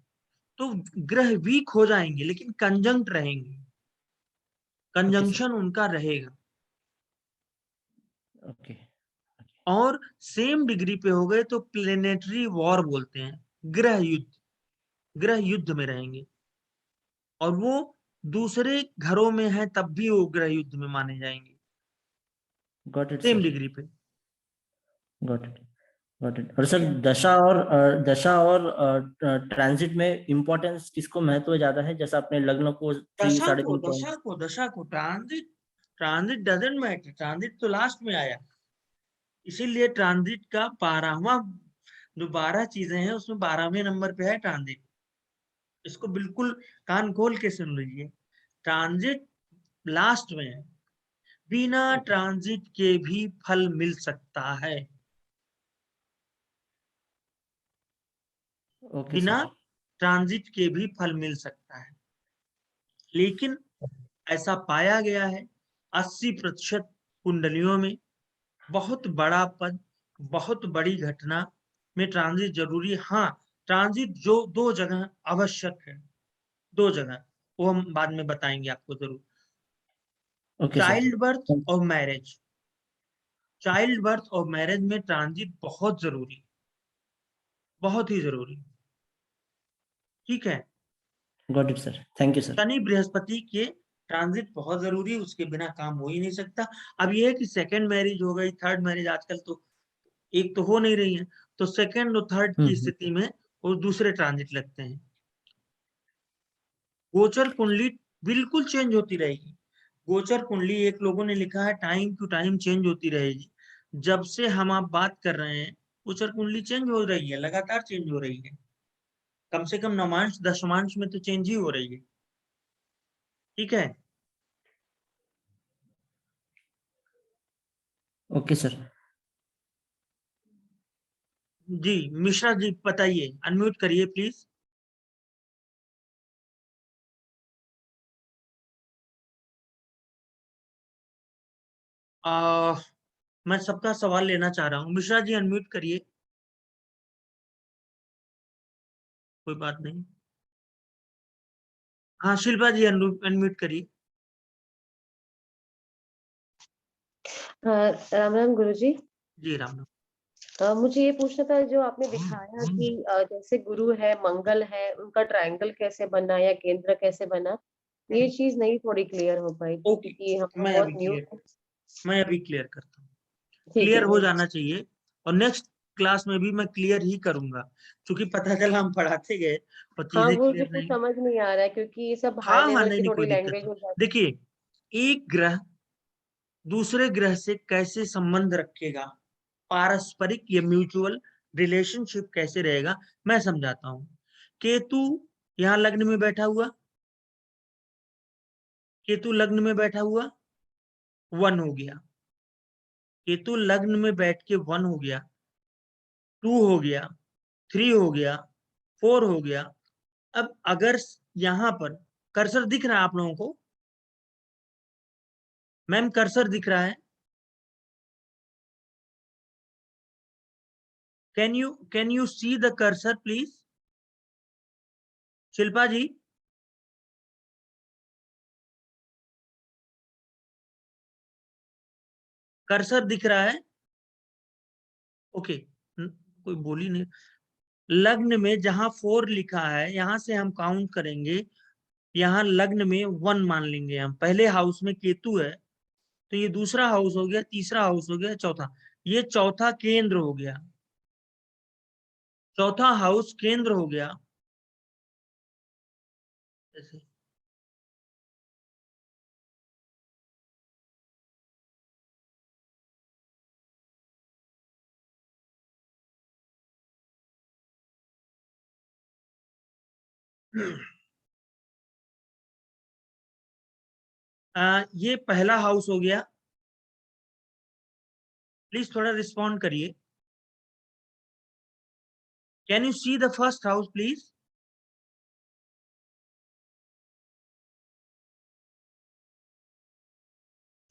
S1: तो ग्रह वीक हो जाएंगे लेकिन कंजंक्ट रहेंगे, कंजंक्शन उनका रहेगा।
S2: ओके।
S1: और सेम डिग्री पे हो गए तो प्लेनेटरी वॉर बोलते हैं, ग्रह युद्ध, ग्रह युद्ध में रहेंगे। और वो दूसरे घरों में है तब भी वो ग्रह युद्ध में माने जाएंगे,
S2: got it
S1: same
S2: sir,
S1: degree पे।
S2: Got it, got it. और सर दशा और ट्रांजिट में इम्पोर्टेंस किसको महत्व ज्यादा है? जैसा अपने लग्न को 3
S1: दशा
S2: साढ़े
S1: को
S2: 3
S1: दशा को दशा को transit, transit doesn't matter, transit तो लास्ट में आया। इसीलिए ट्रांजिट का 12वां, जो 12 चीजें हैं उसमें 12वें नंबर पे है ट्रांजिट। इसको बिल्कुल कान खोल के सुन लीजिए, ट्रांजिट लास्ट में है। बिना ट्रांजिट के भी फल मिल सकता है,
S2: ओके
S1: बिना
S2: सर।
S1: ट्रांजिट के भी फल मिल सकता है। लेकिन ऐसा पाया गया है 80% कुंडलियों में बहुत बड़ा पद, बहुत बड़ी घटना में ट्रांजिट जरूरी। हाँ, ट्रांजिट जो 2 जगह आवश्यक है, 2 जगह, वो हम बाद में बताएंगे आपको जरूर।
S2: Okay sir.
S1: चाइल्ड बर्थ और मैरिज, चाइल्ड बर्थ और मैरिज में ट्रांजिट बहुत जरूरी, बहुत ही जरूरी। ठीक है,
S2: got it sir, thank you sir.
S1: Shani Brihaspati के ट्रांजिट बहुत जरूरी है, उसके बिना काम हो ही नहीं सकता। अब ये है कि सेकंड मैरिज हो गई, थर्ड मैरिज आजकल तो एक तो हो नहीं रही है, तो सेकंड और थर्ड की स्थिति में वो दूसरे ट्रांजिट लगते हैं। गोचर कुंडली बिल्कुल चेंज होती रहेगी। गोचर कुंडली एक लोगों ने लिखा है टाइम टू टाइम चेंज होती रहेगी। जब से हम आप बात कर रहे हैं गोचर कुंडली चेंज हो रही है, लगातार चेंज हो रही है। कम से कम नवांश दशमांश में तो चेंज ही हो रही है। ठीक है,
S2: ओके सर।
S1: जी मिश्रा जी बताइए, अनम्यूट करिए प्लीज। मैं सबका सवाल लेना चाह रहा हूँ, मिश्रा जी अनम्यूट करिए। कोई बात नहीं। हाँ शिल्पा जी अनम्यूट करिए।
S8: राम राम गुरुजी।
S1: जी राम।
S8: मुझे ये पूछना था, जो आपने दिखाया कि जैसे गुरु है, मंगल है, उनका ट्रायंगल कैसे बना या केंद्र कैसे बना, ये चीज नहीं थोड़ी क्लियर हो पाई थी
S1: ओके,
S8: क्योंकि हम
S1: मैं
S8: बहुत
S1: अभी
S8: न्यू।
S1: क्लियर मैं अभी क्लियर करता हूँ।
S8: ठीक
S1: क्लियर
S8: है
S1: हो
S8: गुरुजी।
S1: जाना चाहिए और नेक्स्ट क्लास में भी मैं क्लियर ही करूंगा, क्योंकि पता चला हम पढ़ाते गए और
S8: हाँ,
S1: चीजें
S8: वो जो
S1: क्लियर
S8: कुछ
S1: नहीं।
S8: समझ नहीं आ रहा है क्योंकि ये सब हाई
S1: हाँ हाँ,
S8: लेवल
S1: नहीं
S8: की
S1: नहीं
S8: थोड़ी
S1: कोई दिक्कत
S8: लैंग्वेज
S1: नहीं।
S8: हो जाती
S1: देखिए, एक ग्रह दूसरे ग्रह से कैसे संबंध रखेगा, पारस्परिक या म्यूचुअल रिलेशनशिप कैसे रहेगा, मैं समझाता हूँ। केतु यहाँ लग्न में बैठा हुआ, केतु लग्न में बैठा हुआ 1 हो गया, केतु लग्न में बैठ के 1 हो गया, 2 हो गया, 3 हो गया, 4 हो गया। अब अगर यहाँ पर कर्सर दिख रहा है आप लोगों को, मैम कर्सर दिख रहा है? Can you see the cursor please? Shilpa ji, cursor दिख रहा है? ओके, कोई बोली नहीं। लग्न में जहां 4 लिखा है यहां से हम काउंट करेंगे, यहाँ लग्न में 1 मान लेंगे हम। पहले हाउस में केतु है तो ये दूसरा हाउस हो गया, तीसरा हाउस हो गया, चौथा, ये चौथा केंद्र हो गया, चौथा हाउस केंद्र हो गया। ऐसे ये पहला हाउस हो गया। प्लीज थोड़ा रिस्पॉन्ड करिए। Can you see the first house please?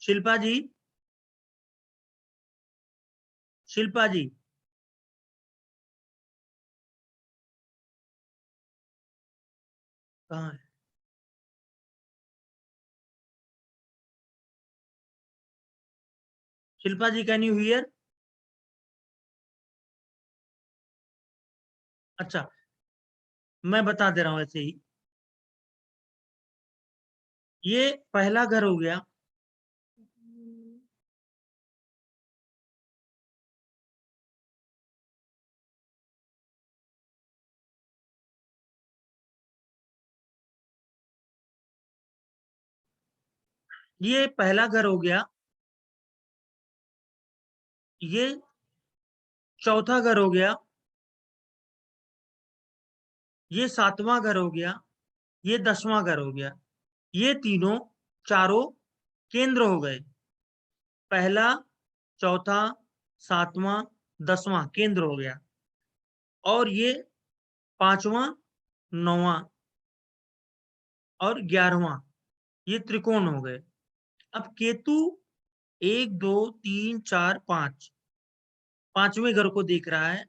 S1: Shilpa ji, Shilpa ji, कहाँ है? Shilpa ji, can you hear? अच्छा, मैं बता दे रहा हूं ऐसे ही। ये पहला घर हो गया। ये पहला घर हो गया। ये चौथा घर हो गया। ये 7वां घर हो गया। ये 10वां घर हो गया। ये तीनों चारों केंद्र हो गए। पहला, चौथा, 7वां, 10वां केंद्र हो गया। और ये 5वां, 9वां और 11वां ये त्रिकोण हो गए। अब केतु 1 2 3 4 5 5वें घर को देख रहा है,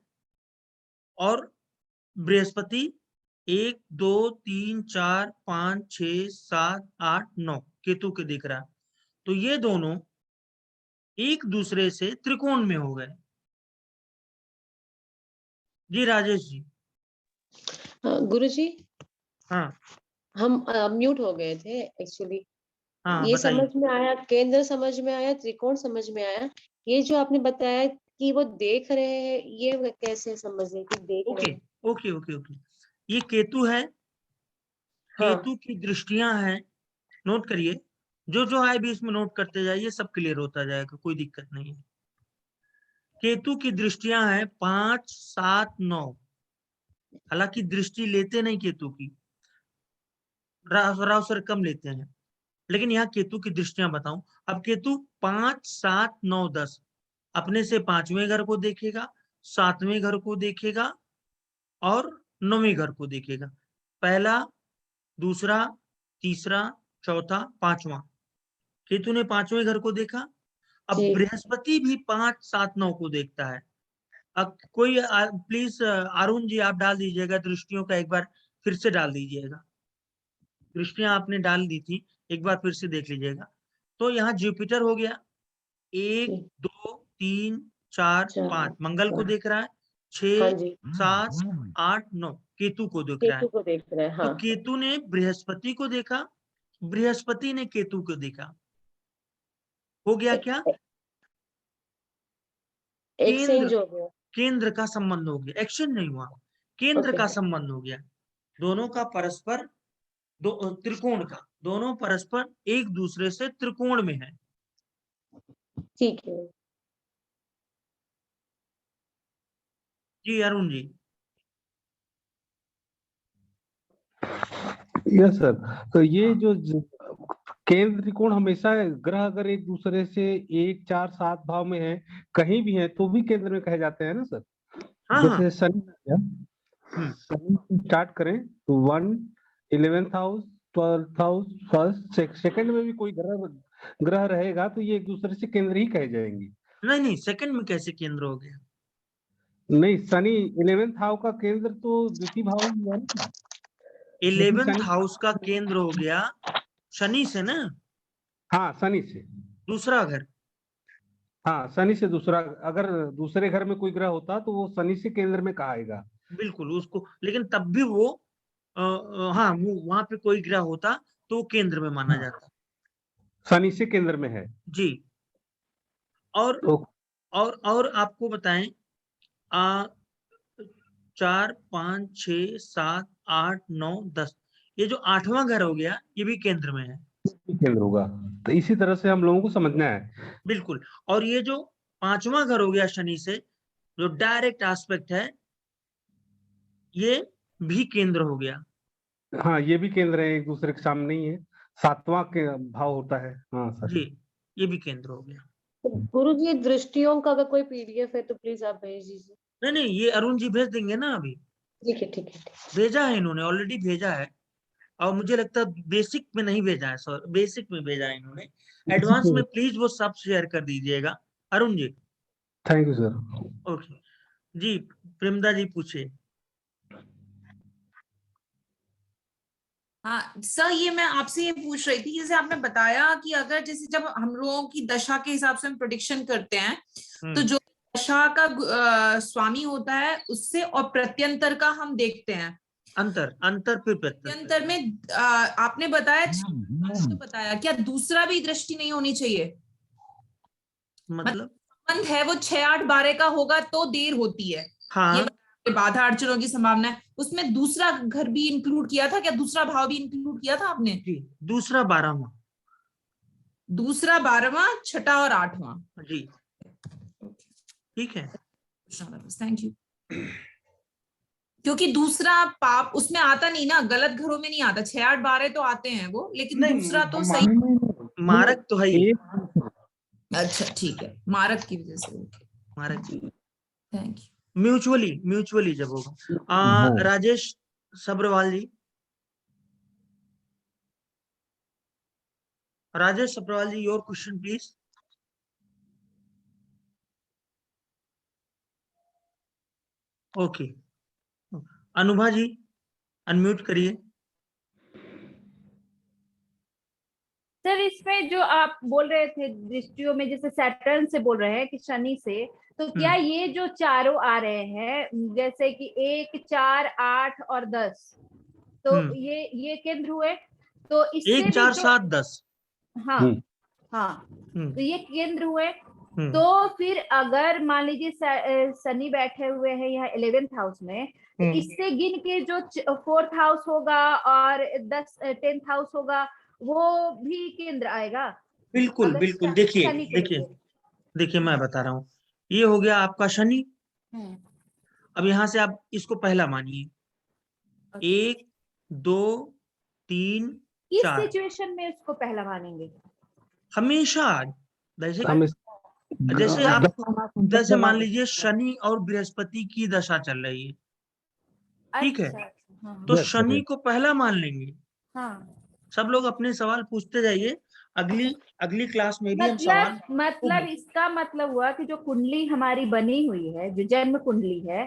S1: और बृहस्पति 1 2 3 4 5 6 7 8 9 केतु के देख रहा है। तो ये दोनों एक दूसरे से त्रिकोण में हो गए। जी राजेश जी।
S8: गुरुजी,
S1: हाँ
S8: हम म्यूट हो गए थे एक्चुअली।
S1: हाँ,
S8: ये
S1: बताइए।
S8: समझ में आया, केंद्र समझ में आया, त्रिकोण समझ में आया। ये जो आपने बताया कि वो देख रहे हैं, ये कैसे समझे कि देख रहे
S1: ओके
S8: हैं?
S1: Okay okay okay. ये केतु है।
S8: हाँ,
S1: केतु की दृष्टियां हैं, नोट करिए। जो जो आए भी इसमें नोट करते जाइए, सब क्लियर होता जाएगा, कोई दिक्कत नहीं है। केतु की दृष्टियां हैं 5 7 9। हालांकि दृष्टि लेते नहीं केतु की, राव सर कम लेते हैं, लेकिन यहाँ केतु की दृष्टियां बताऊं। अब केतु 5 7 9 10 अपने से 5वें घर को देखेगा, 7वें घर को देखेगा और 9वें घर को देखेगा। पहला, दूसरा, तीसरा, चौथा, 5वां। केतु ने 5वें घर को देखा। अब
S8: जी।
S1: बृहस्पति भी 5 7 9 को देखता है। अब कोई प्लीज अरुण जी आप डाल दीजिएगा दृष्टियों का, एक बार फिर से डाल दीजिएगा। दृष्टियां आपने डाल दी थी, एक बार फिर से देख लीजिएगा। तो यहाँ जुपिटर हो गया 1
S8: जी।
S1: 2 3 4 5 मंगल को देख रहा है। 6
S8: हाँ जी,
S1: 7 8 9 केतु को देख रहा है।
S8: केतु को देख रहे हैं।
S1: तो
S8: हाँ,
S1: केतु ने बृहस्पति को देखा, बृहस्पति ने केतु को देखा। हो गया क्या? केंद्र,
S8: एक्सचेंज हो गया।
S1: केंद्र का संबंध हो गया। एक्शन नहीं हुआ, केंद्र
S8: ओके,
S1: का संबंध हो गया। दोनों का परस्पर त्रिकोण का, दोनों परस्पर एक दूसरे से त्रिकोण में है।
S8: ठीक है।
S1: जी अरुण जी।
S9: Yes sir. तो ये जो केंद्र त्रिकोण हमेशा ग्रह अगर एक दूसरे से 1 4 7 भाव में है, कहीं भी है, तो भी केंद्र में कहे जाते हैं ना सर?
S1: हाँ हाँ।
S9: जैसे शनि स्टार्ट करें तो 1 11th house, 12th house, first second में भी कोई ग्रह रहेगा तो ये एक दूसरे से केंद्र ही कहे जाएंगे।
S1: नहीं नहीं, सेकंड में कैसे केंद्र हो गया?
S9: नहीं, शनि 11th हाउस का केंद्र तो द्वितीय भाव ही हुआ ना।
S1: 11th हाउस का केंद्र हो गया शनि से ना।
S9: हाँ, शनि से
S1: दूसरा घर।
S9: हाँ, शनि से दूसरा। अगर दूसरे घर में कोई ग्रह होता तो वो शनि से केंद्र में कहाएगा।
S1: बिल्कुल उसको, लेकिन तब भी वो हाँ, वहां पे कोई ग्रह होता तो वो केंद्र में माना जाता।
S9: शनि से केंद्र में है
S1: जी। और
S9: तो
S1: और आपको बताएं, 4 5 6 7 8 9 10, ये जो 8वां घर हो गया ये भी केंद्र में है।
S9: केंद्र होगा। तो इसी तरह से हम लोगों को समझना है।
S1: बिल्कुल। और ये जो 5वां घर हो गया शनि से, जो डायरेक्ट एस्पेक्ट है, ये भी केंद्र हो गया।
S9: हाँ, ये भी केंद्र है, एक दूसरे के सामने ही है, 7वां के भाव होता है। हाँ सर
S1: जी, ये भी केंद्र हो गया।
S8: तो गुरु जी, दृष्टियों का अगर कोई पीडीएफ है तो प्लीज आप भेज दीजिए।
S1: नहीं, ये अरुण जी भेज देंगे ना अभी।
S8: ठीक है, ठीक है, ठीक है।
S1: भेजा है इन्होंने, ऑलरेडी भेजा है। और मुझे लगता है बेसिक में नहीं भेजा है, सॉरी, बेसिक में भेजा है इन्होंने। एडवांस में प्लीज वो सब शेयर कर दीजिएगा Arun ji.
S9: Thank you sir.
S1: Okay जी, प्रेमदा जी पूछे।
S10: हाँ सर, ये मैं आपसे ये पूछ रही थी, जैसे आपने बताया कि अगर जैसे जब हम लोगों की दशा के हिसाब से हम प्रेडिक्शन करते हैं, तो जो दशा का स्वामी होता है उससे और प्रत्यंतर का हम देखते हैं।
S1: अंतर फिर
S10: प्रत्यंतर में आपने बताया बताया, क्या दूसरा भी दृष्टि नहीं होनी चाहिए?
S1: मतलब
S10: संबंध है वो 6, 8, 12 का होगा तो देर होती है।
S1: हाँ,
S10: ये बाधा अड़चनों की संभावना है, उसमें दूसरा घर भी इंक्लूड किया था क्या? दूसरा भाव भी इंक्लूड किया था आपने?
S1: जी, दूसरा 12वां,
S10: दूसरा 12वां, छठा और 8वां।
S1: जी ठीक है,
S10: थैंक यू। क्योंकि दूसरा पाप उसमें आता नहीं ना, गलत घरों में नहीं आता। 6, 8, 12 तो आते हैं वो, लेकिन दूसरा तो सही
S1: मारक तो है ही।
S10: अच्छा ठीक है, मारक की वजह से। ओके,
S1: मारक,
S10: थैंक यू।
S1: म्यूचुअली जब होगा। Rajesh Sabharwal ji, Rajesh Sabharwal ji, your question please. Okay, Anubha ji unmute करिए।
S11: सर, इसमें जो आप बोल रहे थे दृष्टियों में, जैसे सैटर्न से बोल रहे हैं कि शनि से, तो क्या ये जो चारों आ रहे हैं, जैसे कि 1, 4, 8 और 10, तो ये केंद्र हुए, तो इससे
S1: 1, 4, 7, 10।
S11: हाँ हाँ, तो ये केंद्र हुए। तो फिर अगर मान लीजिए शनि बैठे हुए हैं यहाँ 11th हाउस में, तो इससे गिन के जो 4th हाउस होगा और 10th हाउस होगा, वो भी केंद्र आएगा।
S1: बिल्कुल बिल्कुल, देखिए मैं बता रहा हूँ, ये हो गया आपका शनि। अब यहाँ से आप इसको पहला मानिए, 1, 2, 3, 4।
S11: इस सिचुएशन में उसको पहला मानेंगे
S1: हमेशा। जैसे मान लीजिए शनि और बृहस्पति की दशा चल रही है, ठीक है, तो शनि को पहला मान लेंगे। सब लोग अपने सवाल पूछते जाइए, अगली क्लास में भी हम सवाल
S11: मतलब इसका मतलब हुआ कि जो कुंडली हमारी बनी हुई है, जो जन्म कुंडली है,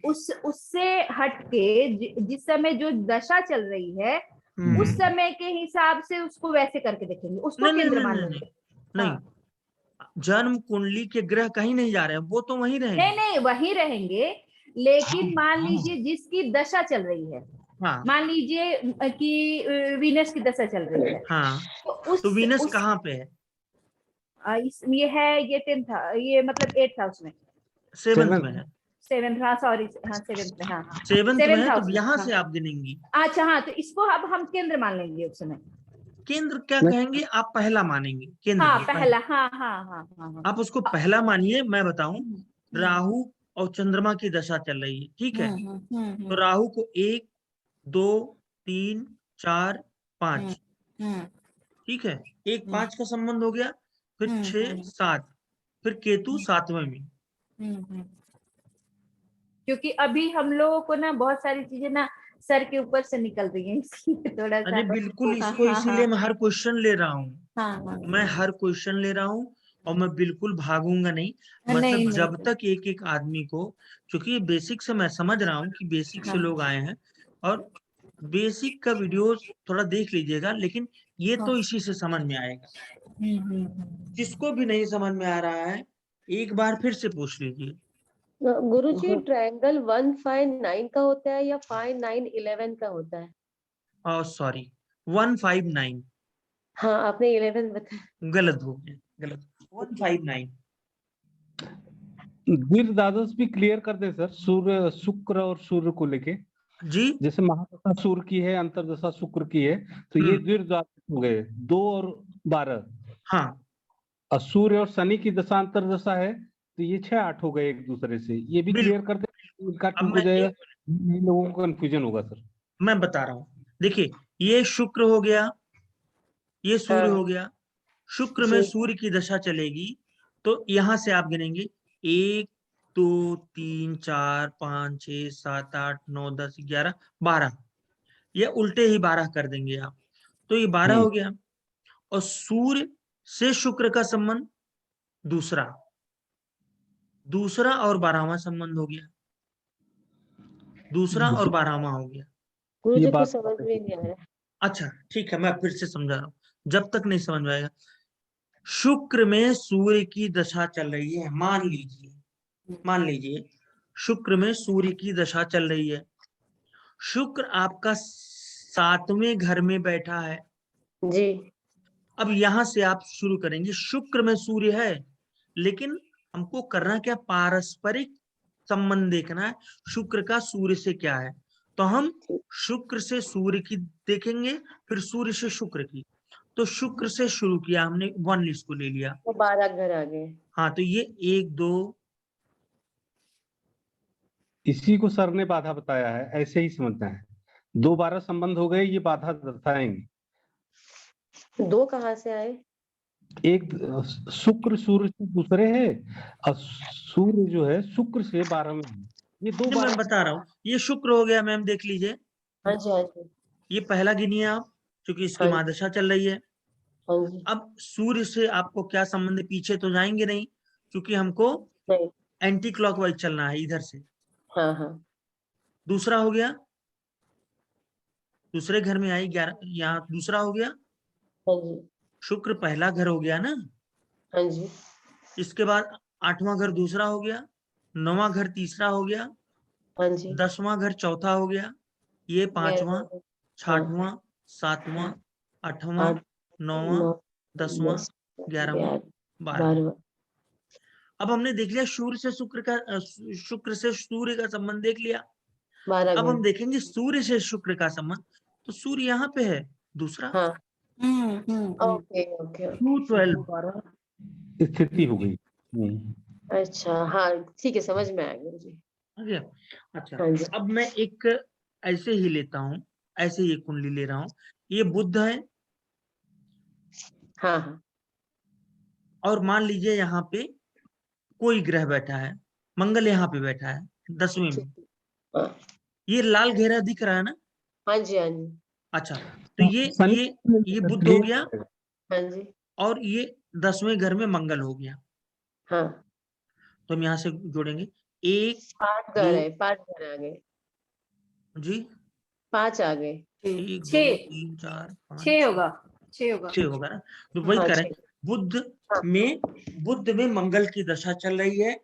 S11: उससे हट के जिस समय जो दशा चल रही है, उस समय के हिसाब से उसको वैसे करके देखेंगे, उसको केंद्र मान लेंगे।
S1: नहीं, जन्म कुंडली के ग्रह कहीं नहीं जा रहे हैं, वो तो वहीं रहेंगे।
S11: नहीं, वहीं रहेंगे, लेकिन मान लीजिए जिसकी दशा चल रही है, मान लीजिए कि वीनस की दशा चल रही है,
S1: तो वीनस कहाँ पे है?
S11: ये है, ये 10th, ये मतलब 8th हाउस में,
S1: 7th में है।
S11: 7th, हाँ सॉरी, हाँ 7th में, हाँ
S1: 7th में है, तो यहाँ से आप गिनेंगी।
S11: अच्छा हाँ, तो इसको अब हम केंद्र मान लेंगे उस समय।
S1: केंद्र क्या कहेंगे आप? पहला मानेंगे केंद्र।
S11: हाँ पहला, हाँ।
S1: आप उसको पहला मानिए। मैं बताऊं, राहु और चंद्रमा की दशा चल रही है, ठीक है, तो राहु को 1, 2, 3, 4, 5, ठीक है, 1, 5 का संबंध हो गया, फिर 6, 7, फिर केतु 7वें में।
S11: क्योंकि अभी हम लोगों को ना बहुत सारी चीजें ना सर के ऊपर से निकल रही है, इसलिए थोड़ा सा।
S1: अरे बिल्कुल, इसको इसीलिए मैं हर क्वेश्चन ले रहा हूँ। मैं हर क्वेश्चन ले रहा हूँ और मैं बिल्कुल भागूंगा नहीं। मतलब जब तक एक आदमी को, क्योंकि बेसिक से मैं समझ रहा हूँ कि बेसिक से लोग आए हैं, और बेसिक का वीडियो थोड़ा देख लीजिएगा, लेकिन ये तो इसी से समझ में आएगा। जिसको भी नहीं समझ में आ रहा है, एक बार फिर से पूछ लीजिए।
S8: गुरुजी, ट्रायंगल 159 का होता है या 5911 का होता है?
S1: सॉरी, 159।
S8: हाँ, आपने 11 बताया,
S1: गलत हो गया, गलत। 159।
S9: दीर्घ द्वादश भी क्लियर कर दे सर, सूर्य, शुक्र और सूर्य को लेके
S1: जी।
S9: जैसे महादशा सूर्य की है, अंतर्दशा शुक्र की है, तो ये दीर्घ द्वादश हो गए 2 और 12।
S1: हाँ,
S9: और सूर्य और शनि की दशा अंतर्दशा है, तो ये 6, 8 हो गए एक दूसरे से। ये भी क्लियर कर दे, इनका ठीक हो जाएगा, लोगों को कंफ्यूजन होगा सर।
S1: मैं बता रहा हूँ, देखिए ये शुक्र हो गया, ये सूर्य
S8: हाँ
S1: हो गया। शुक्र में
S8: जी
S1: सूर्य की दशा चलेगी तो यहां से आप गिनेंगे 1 2 3 4 5 6 7 8 9 10 11 12, ये उल्टे ही 12 कर देंगे आप, तो ये 12 हो गया। और सूर्य से शुक्र का संबंध दूसरा और 12वां संबंध हो गया, दूसरा और 12वां हो गया।
S8: गुरु
S9: ये
S8: जी कुछ
S9: बात
S8: समझ में नहीं आ रहा है।
S1: अच्छा ठीक है, मैं फिर से समझा रहा हूँ, जब तक नहीं समझ में आएगा। शुक्र में सूर्य की दशा चल रही है, मान लीजिए शुक्र में सूर्य की दशा चल रही है। शुक्र आपका 7वें घर में बैठा है।
S8: जी
S1: अब यहां से आप शुरू करेंगे, शुक्र में सूर्य है, लेकिन हमको करना क्या, पारस्परिक संबंध देखना है, शुक्र का सूर्य से क्या है। तो हम शुक्र से सूर्य की देखेंगे, फिर सूर्य से शुक्र की। तो शुक्र से शुरू किया हमने, 1 लिस्ट को ले लिया।
S8: तो 12 घर आ गए।
S1: हाँ तो ये 1 2
S9: इसी को सर ने बाधा बताया है, ऐसे ही समझना है। 2-12 संबंध हो गए, ये बाधा दर्शाएंगे।
S8: 2 कहाँ से आए?
S9: एक शुक्र सूर्य से दूसरे है, और सूर्य जो है शुक्र से 12 में है। ये 2
S1: मैं
S9: 12
S1: बता रहा हूँ, ये शुक्र हो गया मैम, देख लीजिए
S8: हाँ जी हाँ जी
S1: ये पहला गिनिए आप, क्योंकि इसकी
S8: हाँ
S1: महादशा चल रही है।
S8: हाँ जी।
S1: अब सूर्य से आपको क्या संबंध है, पीछे तो जाएंगे नहीं, क्योंकि हमको
S8: नहीं
S1: एंटी क्लॉकवाइज चलना है इधर से।
S8: हाँ हाँ
S1: दूसरा हो गया, दूसरे घर में आई 11, यहाँ दूसरा हो गया।
S8: हाँ जी
S1: शुक्र पहला घर हो गया ना,
S8: हाँ जी
S1: इसके बाद 8वां घर दूसरा हो गया, 9वां घर तीसरा हो गया,
S8: हाँ जी
S1: 10वां घर चौथा हो गया, ये 5वां,
S8: 11 हाँ
S1: 6वां, 7वां, 8वां,
S8: 8
S1: 9वां,
S8: 9
S1: 10वां,
S8: 10
S1: 11वां,
S8: 11
S1: 12वां।
S8: 12
S1: अब हमने देख लिया सूर्य से शुक्र से सूर्य का संबंध देख लिया।
S8: 12
S1: अब हम
S8: घर।
S1: देखेंगे सूर्य से शुक्र का संबंध, तो सूर्य यहाँ पे है दूसरा,
S8: हाँ
S7: हम्म।
S8: ओके ओके
S1: 2
S9: 12 स्थिति हो गई।
S8: अच्छा हाँ ठीक है, समझ में आ गया जी।
S1: आ गया। अच्छा
S8: हाँ जी
S1: अब मैं एक ऐसे ही लेता हूँ, ऐसे ही एक कुंडली ले रहा हूँ, ये बुध है,
S8: हाँ हाँ
S1: और मान लीजिए यहाँ पे कोई ग्रह बैठा है, मंगल यहाँ पे बैठा है 10वें में।
S8: हाँ
S1: ये लाल घेरा दिख रहा है ना?
S8: हाँ जी हाँ जी
S1: अच्छा तो ये बुध हो गया,
S8: हाँ जी
S1: और ये 10वें घर में मंगल हो गया।
S8: हाँ
S1: तो हम यहाँ से जोड़ेंगे 1
S8: 5
S1: 2
S8: घर है, 5 घर आ गए,
S1: जी
S8: 5 आ गए।
S1: 1 2
S11: 6
S1: 3 4 5
S11: 6 होगा 6 होगा
S1: 6 होगा ना? तो वही
S8: हाँ
S1: करें,
S8: 6
S1: बुध में मंगल की दशा चल रही है,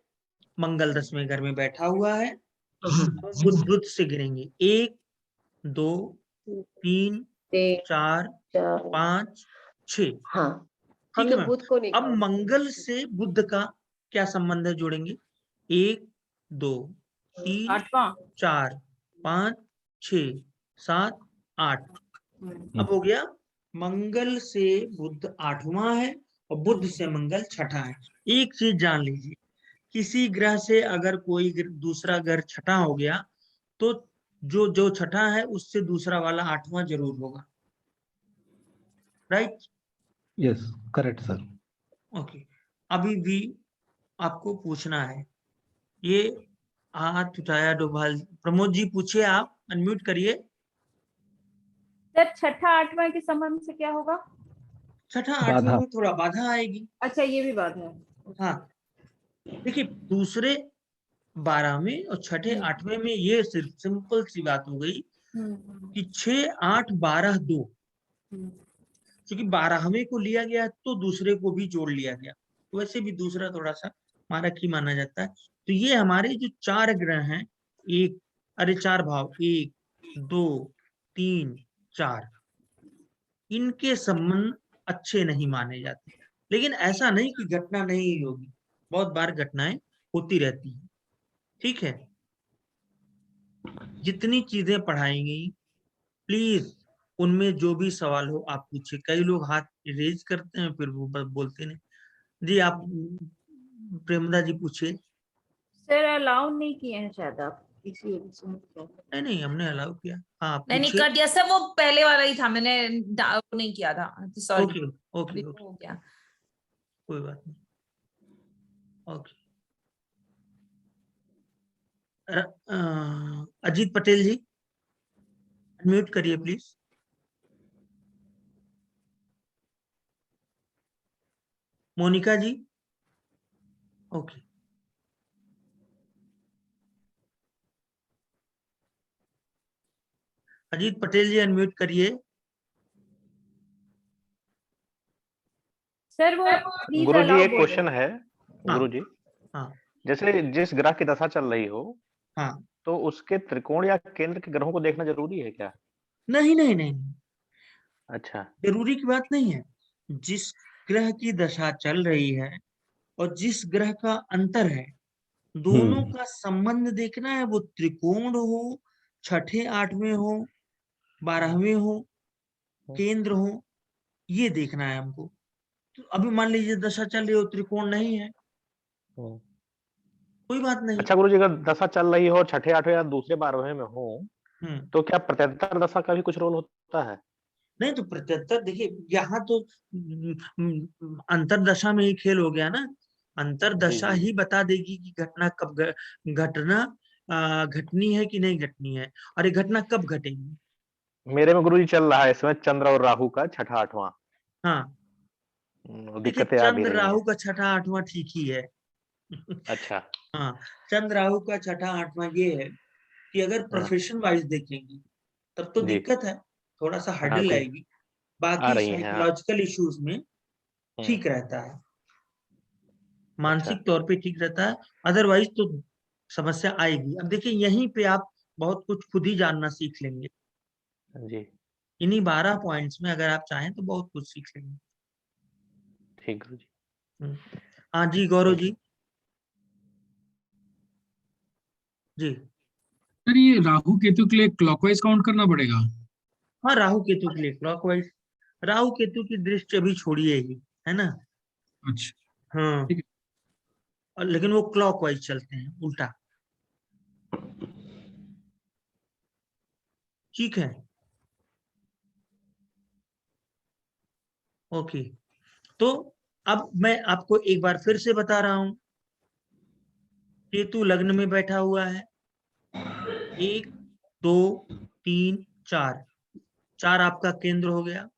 S1: मंगल 10वें घर में बैठा हुआ है। बुध से गिनेंगे 1 2 3 4 5 6।
S8: हाँ
S1: ठीक है
S8: हमने
S1: मैम।
S8: बुध को
S1: अब
S8: निकाला।
S1: मंगल से बुध का क्या संबंध है, जोड़ेंगे 1 2 3
S11: 8वां
S1: 4 5 6 7 8। अब हो गया, मंगल से बुध 8वां है और बुध से मंगल 6ठा है। एक चीज जान लीजिए, किसी ग्रह से अगर कोई दूसरा ग्रह 6ठा हो गया तो जो 6ठा है उससे दूसरा वाला 8वां जरूर होगा, right?
S9: Yes correct sir.
S1: Okay, अभी भी आपको पूछना है, ये हाथ उठाया डोभाल प्रमोद जी, पूछिए, आप अनम्यूट करिए।
S11: सर 6ठा 8वां के संबंध से क्या होगा?
S1: 6ठा 8वें में थोड़ा बाधा आएगी।
S11: अच्छा ये भी बात है।
S1: हाँ देखिए, दूसरे 12 में और 6ठे 8वें में ये सिर्फ सिंपल सी बात हो गई कि 6 8 12 2, क्योंकि 12वें को लिया गया तो दूसरे को भी जोड़ लिया गया, वैसे भी दूसरा थोड़ा सा मारक ही माना जाता है। तो ये हमारे जो 4 ग्रह हैं, 4 भाव 1 2 3 4, इनके संबंध अच्छे नहीं माने जाते। लेकिन ऐसा नहीं कि घटना नहीं होगी, बहुत बार घटनाएं होती रहती हैं। ठीक है, जितनी चीजें पढ़ाएंगी प्लीज उनमें जो भी सवाल हो आप पूछिए। कई लोग हाथ रेज करते हैं फिर वो बोलते नहीं। जी आप प्रेमदा जी पूछिए।
S11: सर अलाउ नहीं किए हैं शायद आप।
S1: नहीं नहीं, हमने अलाउ किया। हाँ
S10: नहीं
S1: पूछिए।
S10: कट दिया सर, वो पहले वाला ही था, मैंने नहीं किया था, सॉरी।
S1: ओके ओके ओके,
S10: हो गया।
S1: कोई बात नहीं। ओके, अजीत पटेल जी म्यूट करिए please. Monika ji okay. Ajit Patel ji unmute करिए।
S11: सर वो प्लीज
S12: गुरु जी
S11: अलाउ
S12: एक क्वेश्चन है।
S1: हाँ,
S12: गुरु जी
S1: हाँ
S12: जैसे जिस ग्रह की दशा चल रही हो,
S1: हाँ,
S12: तो उसके त्रिकोण या केंद्र के ग्रहों को देखना जरूरी है क्या?
S1: नहीं नहीं नहीं,
S12: अच्छा,
S1: जरूरी की बात नहीं है। जिस ग्रह की दशा चल रही है और जिस ग्रह का अंतर है, दोनों का संबंध देखना है। वो त्रिकोण हो, छठे आठवें हो, 12वें हो, केंद्र हो, ये देखना है हमको। तो अभी मान लीजिए दशा चल रही हो, त्रिकोण नहीं है, कोई बात नहीं।
S12: अच्छा गुरु जी, अगर दशा चल रही हो छठे आठवें या दूसरे 12वें में हो, तो क्या प्रत्यंतर दशा का भी कुछ रोल होता है?
S1: नहीं तो प्रत्यंतर देखिए, यहाँ तो अंतरदशा में ही खेल हो गया ना। अंतरदशा ही बता देगी कि घटना कब घटना घटनी है कि नहीं घटनी है, और ये घटना कब घटेगी।
S12: मेरे में गुरु जी चल रहा है इसमें चंद्र और राहु का छठा आठवां।
S1: हाँ देखिए,
S12: दिक्कतें आ भी
S1: चंद्र
S12: रही
S1: राहु
S12: हैं।
S1: का छठा आठवां ठीक ही है।
S12: अच्छा,
S1: हाँ, चंद्र राहु का छठा आठवां ये है कि अगर प्रोफेशन वाइज देखेंगे तब तो
S12: जी
S1: दिक्कत है, थोड़ा सा
S12: हाँ
S1: हर्डल
S12: कोई
S1: आएगी।
S12: आ
S1: बाकी
S12: रही हैं हाँ।
S1: साइकोलॉजिकल इश्यूज में ठीक रहता है, मानसिक तौर पे ठीक रहता है। अदरवाइज तो समस्या आएगी। अब देखिए, यहीं पे आप बहुत कुछ खुद ही जानना सीख लेंगे।
S12: जी
S1: इन्हीं 12 पॉइंट्स में अगर आप चाहें तो बहुत कुछ सीख लेंगे।
S12: ठीक गुरु जी।
S1: हाँ जी गौरव जी। जी
S13: सर ये राहु केतु के लिए क्लॉकवाइज काउंट करना पड़ेगा?
S1: हाँ, राहु केतु के लिए क्लॉकवाइज। राहु केतु की दृष्टि अभी छोड़िए ही, है ना।
S13: अच्छा
S1: हाँ,
S13: ठीक है।
S1: लेकिन वो क्लॉकवाइज चलते हैं, उल्टा। ठीक है, ओके। तो अब मैं आपको एक बार फिर से बता रहा हूं, केतु लग्न में बैठा हुआ है। 1 2 3 4, 4 आपका केंद्र हो गया,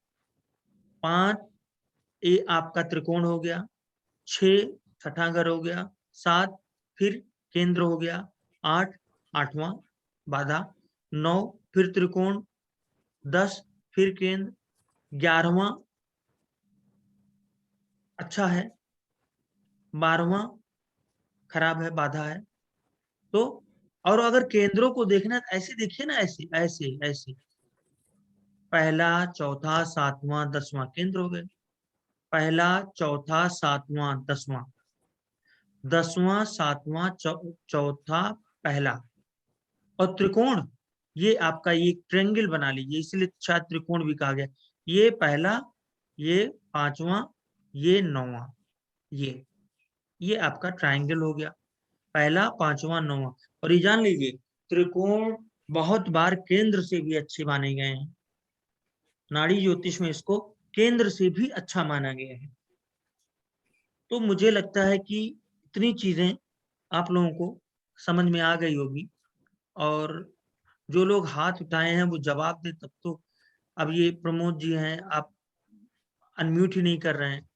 S1: 5 ये आपका त्रिकोण हो गया, 6 छठा घर हो गया, 7 फिर केंद्र हो गया, 8 आठवां बाधा, 9 फिर त्रिकोण, 10 फिर केंद्र, 11वां अच्छा है, 12वां खराब है, बाधा है। तो और अगर केंद्रों को देखना है तो ऐसे देखिए ना, ऐसे ऐसे ऐसे, पहला चौथा सातवां 10वां केंद्र हो गए। पहला चौथा सातवां 10वां, 10वां सातवां चौथा पहला। और त्रिकोण, ये आपका ये ट्रेंगल बना लीजिए, इसलिए शायद त्रिकोण भी कहा गया। ये पहला, ये 5वां, ये 9वां, ये आपका ट्रायंगल हो गया। पहला 5वां 9वां। और ये जान लीजिए, त्रिकोण बहुत बार केंद्र से भी अच्छे माने गए हैं। नाड़ी ज्योतिष में इसको केंद्र से भी अच्छा माना गया है। तो मुझे लगता है कि इतनी चीजें आप लोगों को समझ में आ गई होगी। और जो लोग हाथ उठाए हैं वो जवाब दे तब तो। अब ये प्रमोद जी हैं, आप अनम्यूट ही नहीं कर रहे हैं।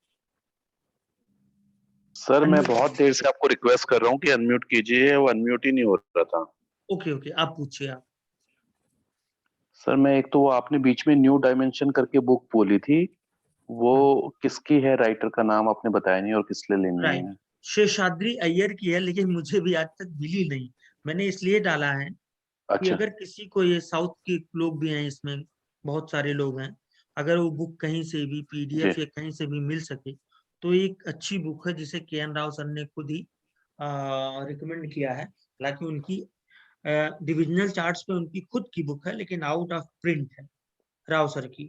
S4: सर मैं बहुत देर से आपको रिक्वेस्ट कर रहा हूँ कि अनम्यूट कीजिए, वो अनम्यूट ही नहीं हो रहा था।
S1: ओके ओके, आप पूछिए आप।
S4: सर मैं एक तो वो आपने बीच में न्यू डायमेंशन करके बुक बोली थी, वो किसकी है, राइटर का नाम आपने बताया नहीं और किस लिए लेनी
S1: राइट,
S4: है?
S1: शेषाद्री अय्यर की है, लेकिन मुझे भी आज तक मिली नहीं। मैंने इसलिए डाला है कि
S4: अच्छा
S1: अगर किसी को, ये साउथ के लोग भी हैं इसमें, बहुत सारे लोग हैं, अगर वो बुक कहीं से भी
S4: जी
S1: पीडीएफ या कहीं से भी मिल सके तो एक अच्छी बुक है, जिसे के.एन. राव सर ने खुद ही रिकमेंड किया है। हालांकि उनकी डिविजनल चार्ट्स पे उनकी खुद की बुक है, लेकिन आउट ऑफ प्रिंट है, राव सर की।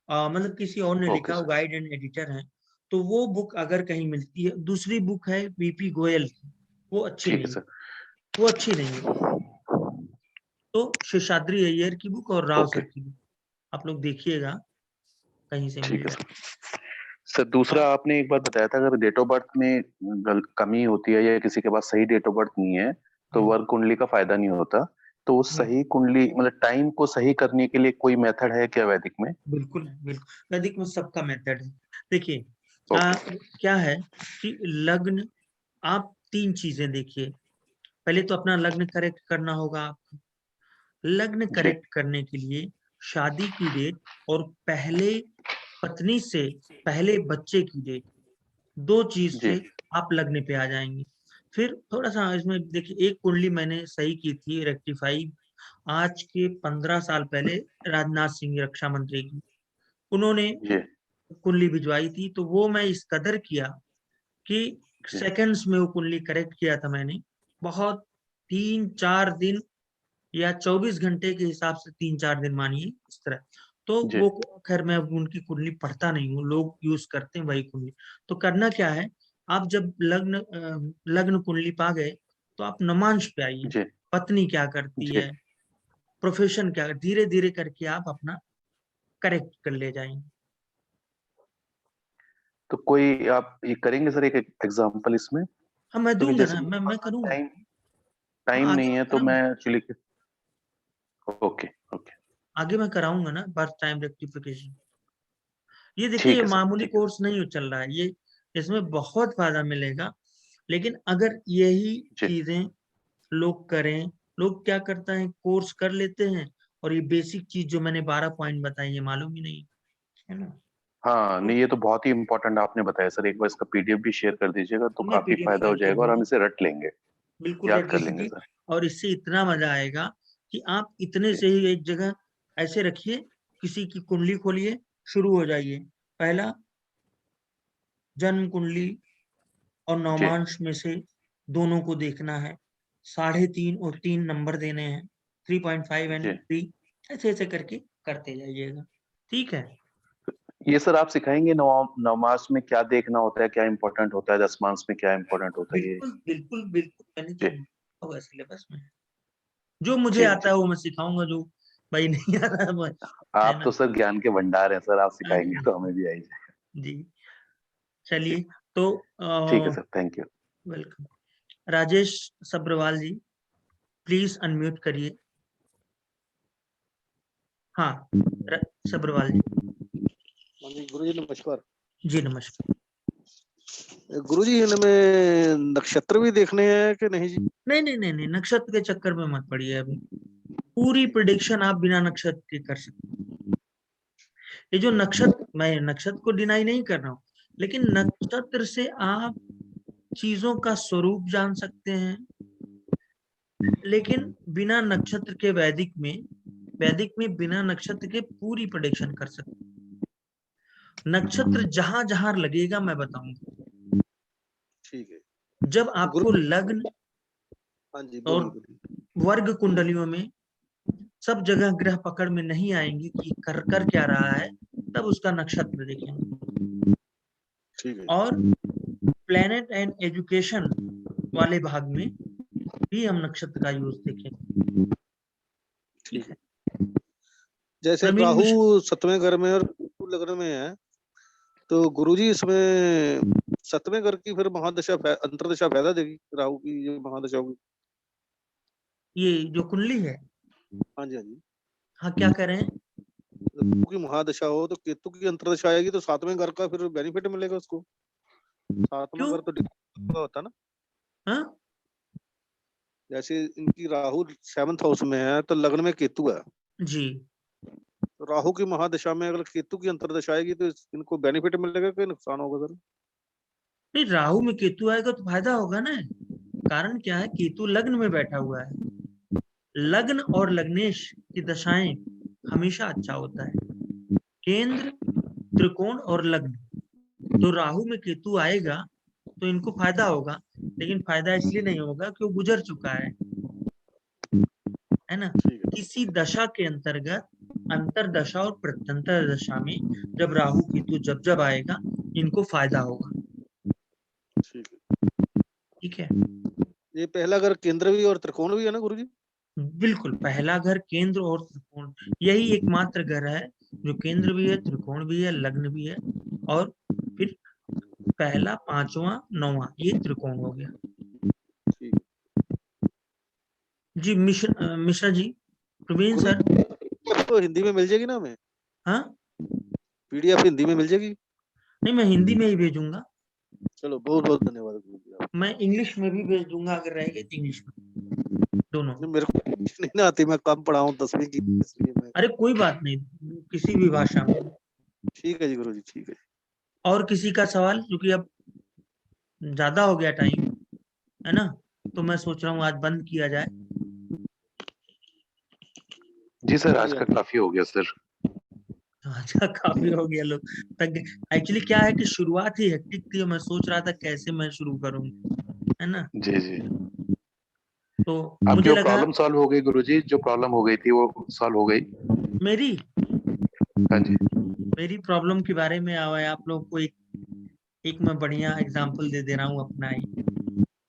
S1: मतलब किसी और ने लिखा, वो गाइड एंड एडिटर हैं। तो वो बुक अगर कहीं मिलती है। दूसरी बुक है बीपी गोयल की, वो अच्छी
S4: ठीक
S1: नहीं
S4: है
S1: है,
S4: सर।
S1: वो अच्छी नहीं है। तो शेषाद्री अय्यर की बुक और राव
S4: ओके
S1: सर की बुक आप लोग देखिएगा, कहीं से मिल
S4: ठीक है
S1: जाए।
S4: सर। दूसरा आपने एक बार बताया था अगर डेट ऑफ बर्थ में कमी होती है या किसी के पास सही डेट ऑफ बर्थ नहीं है तो वर्ग कुंडली का फायदा नहीं होता। तो उस सही कुंडली मतलब टाइम को सही करने के लिए कोई मेथड है क्या वैदिक में?
S1: बिल्कुल बिल्कुल, वैदिक में सबका मेथड है। देखिए क्या है कि लग्न, आप 3 चीजें देखिए। पहले तो अपना लग्न करेक्ट करना होगा आपको। लग्न करेक्ट करने के लिए शादी की डेट और पहले पत्नी से पहले बच्चे की डेट, 2 चीज से आप लग्न पे आ जाएंगे। फिर थोड़ा सा इसमें देखिए, एक कुंडली मैंने सही की थी रेक्टिफाई आज के 15 साल पहले, राजनाथ सिंह रक्षा मंत्री की, उन्होंने कुंडली भिजवाई थी, तो वो मैं इस कदर किया कि सेकंड्स में वो कुंडली करेक्ट किया था मैंने। बहुत 3-4 दिन या 24 घंटे के हिसाब से 3-4 दिन मानिए इस तरह। तो वो खैर मैं उनकी कुंडली पढ़ता नहीं हूँ, लोग यूज करते हैं वही कुंडली। तो करना क्या है, आप जब लग्न कुंडली पा गए तो आप नमांश पे आइए, पत्नी क्या करती है, प्रोफेशन क्या, धीरे धीरे करके आप अपना करेक्ट कर ले जाएंगे।
S4: तो कोई आप ये करेंगे सर एक एग्जांपल इसमें?
S1: हाँ मैं दूंगा ना, मैं करूंगा।
S4: टाइम नहीं है तो मैं एक्चुअली ओके
S1: आगे मैं कराऊंगा ना बर्थ टाइम रेक्टिफिकेशन। ये देखिए मामूली कोर्स नहीं चल रहा है ये, इसमें बहुत फायदा मिलेगा। लेकिन अगर यही चीजें लोग करें, लोग क्या करता है कोर्स कर लेते हैं और ये बेसिक चीज जो मैंने 12 पॉइंट बताई है मालूम ही नहीं है ना।
S4: हाँ नहीं, ये तो बहुत ही इम्पोर्टेंट आपने बताया सर। एक बार इसका पीडीएफ भी शेयर कर दीजिएगा तो काफी फायदा हो जाएगा और हम इसे रट लेंगे,
S1: बिल्कुल
S4: याद
S1: रट
S4: कर लेंगे सर।
S1: और इससे इतना मजा आएगा कि आप इतने से ही एक जगह ऐसे रखिए, किसी की कुंडली खोलिए, शुरू हो जाइए। पहला जन्म कुंडली और नवमांश में से दोनों को देखना है, 3.5 और 3 नंबर देने हैं, 3.5 एंड 3, ऐसे ऐसे करके करते जाइएगा। ठीक है।
S4: ये सर आप सिखाएंगे नवमास में क्या देखना होता है, क्या इंपॉर्टेंट होता है, दशमांश में क्या इंपॉर्टेंट होता है?
S1: बिल्कुल बिल्कुल बिल्कुल, मैंने तो होगा सिलेबस में, जो मुझे आता है वो मैं सिखाऊंगा, जो भाई नहीं आ रहा है
S4: आप तो सर ज्ञान के भंडार हैं सर, आप सिखाएंगे तो हमें भी आई जाएगा।
S1: जी चलिए, तो
S4: ठीक है sir, thank you.
S1: Welcome. Rajesh Sabharwal ji please unmute करिए। हाँ सब्रवाल जी।
S14: गुरुजी नमस्कार।
S1: जी नमस्कार।
S14: गुरुजी इनमें नक्षत्र भी देखने हैं कि नहीं जी?
S1: नहीं, नक्षत्र के चक्कर में मत पड़िए। अभी पूरी प्रेडिक्शन आप बिना नक्षत्र के कर सकते। ये जो नक्षत्र, मैं नक्षत्र को डिनाई नहीं कर रहा हूँ, लेकिन नक्षत्र से आप चीजों का स्वरूप जान सकते हैं, लेकिन बिना नक्षत्र के वैदिक में बिना नक्षत्र के पूरी प्रेडिक्शन कर सकते हैं। नक्षत्र जहां जहां लगेगा मैं बताऊंगा।
S14: ठीक है।
S1: जब आपको लग्न और वर्ग कुंडलियों में सब जगह ग्रह पकड़ में नहीं आएंगे कि कर क्या रहा है, तब उसका नक्षत्र देखेंगे।
S14: ठीक है।
S1: और प्लेनेट एंड एजुकेशन वाले भाग में भी हम नक्षत्र का यूज देखेंगे। ठीक है।
S14: जैसे राहु 7वें घर में और लग्न में है, तो गुरुजी इसमें 7वें घर की फिर महादशा अंतरदशा फायदा देगी राहु की जो महादशा होगी?
S1: ये जो कुंडली है,
S14: हाँ जी
S1: हाँ क्या कह रहे हैं?
S14: राहु की महादशा हो तो केतु की अंतरदशा आएगी तो 7वें घर का फिर बेनिफिट मिलेगा उसको। 7वां घर तो होता ना।
S1: हाँ?
S14: जैसे इनकी राहु 7th हाउस में है तो लग्न में केतु है
S1: जी,
S14: तो राहु की महादशा में अगर केतु की अंतरदशा आएगी तो इनको बेनिफिट मिलेगा कि नुकसान होगा सर?
S1: नहीं, राहु में केतु आएगा तो फायदा होगा ना। कारण क्या है, केतु लग्न में बैठा हुआ है। लग्न और लग्नेश की दशाएं हमेशा अच्छा होता है, केंद्र, त्रिकोण और लग्न। तो राहु में केतु आएगा तो इनको फायदा होगा, लेकिन फायदा इसलिए नहीं होगा कि वो गुजर चुका है ना। किसी दशा के अंतर्गत अंतरदशा और प्रत्यंतर दशा में जब राहु केतु जब आएगा इनको फायदा होगा। ठीक है।
S14: ये पहला घर केंद्र भी और त्रिकोण भी है ना गुरुजी?
S1: बिल्कुल, पहला घर केंद्र और त्रिकोण, यही एकमात्र घर है जो केंद्र भी है, त्रिकोण भी है, लग्न भी है, और फिर पहला, पांचवा, नौवां, ये त्रिकोण हो गया। जी मिश्रा जी, प्रवीण सर,
S14: तो हिंदी में मिल जाएगी ना हमें?
S1: हाँ,
S14: पीडीएफ हिंदी में मिल जाएगी?
S1: नहीं, मैं हिंदी में ही भेजूंगा।
S14: चलो, बहुत बहुत धन्यवाद गुरुजी आपका।
S1: मैं इंग्लिश में भी भेज दूंगा अगर रहेगी तो, इंग्लिश में, दोनों।
S14: मेरे को इंग्लिश नहीं ना आती, मैं कम पढ़ा हूँ 10वीं की, इसलिए मैं।
S1: अरे कोई बात नहीं, किसी भी भाषा में।
S14: ठीक है जी गुरुजी, ठीक है।
S1: और किसी का सवाल, क्योंकि अब ज्यादा हो गया टाइम, है ना, तो मैं सोच रहा हूँ आज बंद किया जाए।
S4: जी सर, आज का काफी हो गया सर।
S1: अच्छा, काफी हो गया, लोग तक। एक्चुअली क्या है कि शुरुआत ही हेक्टिक थी, मैं सोच रहा था कैसे मैं शुरू करूँ, है ना।
S4: जी जी,
S1: तो
S4: आपकी
S1: मुझे
S4: वो
S1: लगा
S4: प्रॉब्लम सॉल्व हो गई गुरुजी, जो प्रॉब्लम हो गई थी वो सॉल्व हो गई।
S1: मेरी
S4: हाँ जी,
S1: मेरी प्रॉब्लम के बारे में आया आप लोगों को एक मैं बढ़िया एग्जांपल दे रहा हूँ अपना ही,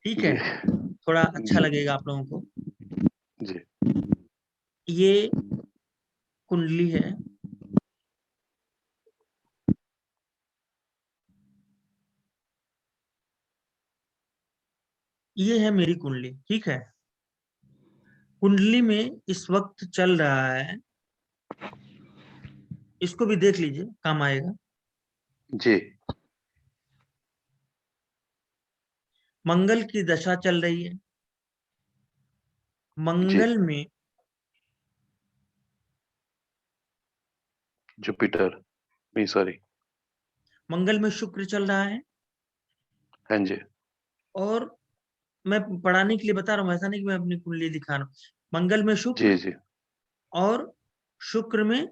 S1: ठीक है, थोड़ा अच्छा
S4: जी
S1: लगेगा आप लोगों को।
S4: जी
S1: ये कुंडली है, ये है मेरी कुंडली, ठीक है। कुंडली में इस वक्त चल रहा है, इसको भी देख लीजिए, काम आएगा।
S4: जी
S1: मंगल की दशा चल रही है। मंगल में
S4: जुपिटर, नहीं सॉरी,
S1: मंगल में शुक्र चल रहा है,
S4: हाँ जी
S1: और मैं पढ़ाने के लिए बता रहा हूँ, ऐसा नहीं कि मैं अपनी कुंडली दिखा रहा हूँ। मंगल में शुक्र,
S4: जी जी
S1: और शुक्र में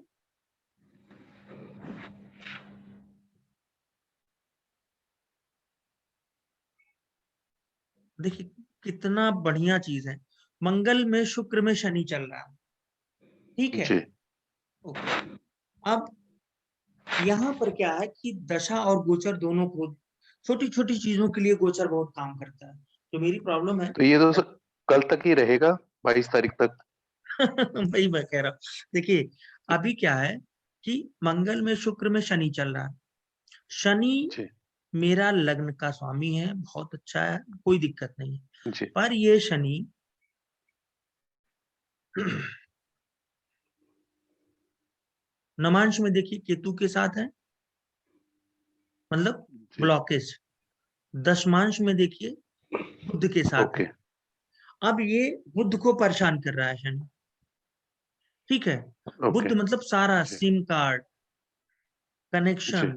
S1: देखिए कितना बढ़िया चीज है, मंगल में शुक्र में शनि चल रहा है, ठीक है।
S4: जी
S1: ओके, अब यहाँ पर क्या है कि दशा और गोचर दोनों को, छोटी छोटी चीजों के लिए गोचर बहुत काम करता है। तो मेरी प्रॉब्लम है
S4: तो ये तो सर कल तक ही रहेगा, 22 तारीख तक।
S1: वही मैं कह रहा हूँ। देखिए अभी क्या है कि मंगल में शुक्र में शनि चल रहा है। शनि
S4: जी
S1: मेरा लग्न का स्वामी है, बहुत अच्छा है, कोई दिक्कत नहीं है।
S4: जी
S1: पर ये शनि नमांश में देखिए केतु के साथ है, मतलब
S4: जी
S1: ब्लॉकेज। दशमांश में देखिए बुध के साथ
S4: ओके
S1: है। अब ये बुध को परेशान कर रहा है शनि, ठीक है।
S4: ओके
S1: बुध मतलब सारा
S4: जी
S1: सिम कार्ड,
S4: जी
S1: कनेक्शन,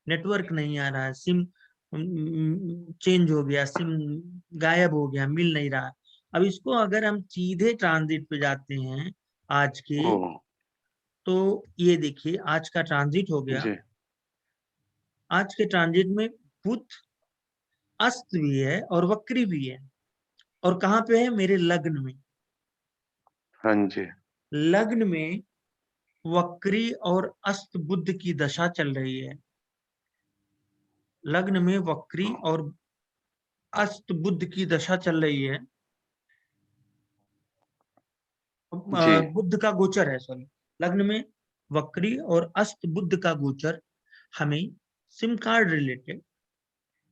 S1: नेटवर्क नहीं आ रहा है, सिम चेंज हो गया, सिम गायब हो गया, मिल नहीं रहा। अब इसको अगर हम सीधे ट्रांजिट पे जाते हैं आज के,
S4: ओ
S1: तो ये देखिए आज का ट्रांजिट हो गया।
S4: जी
S1: आज के ट्रांजिट में बुध अस्त भी है और वक्री भी है, और कहाँ पे है, मेरे लग्न में।
S4: हाँ जी
S1: लग्न में वक्री और अस्त बुध की दशा चल रही है। लग्न में वक्री और अस्त बुध की दशा चल रही है।
S4: जी
S1: बुध का गोचर है, सॉरी, लग्न में वक्री और अस्त बुध का गोचर हमें सिम कार्ड रिलेटेड,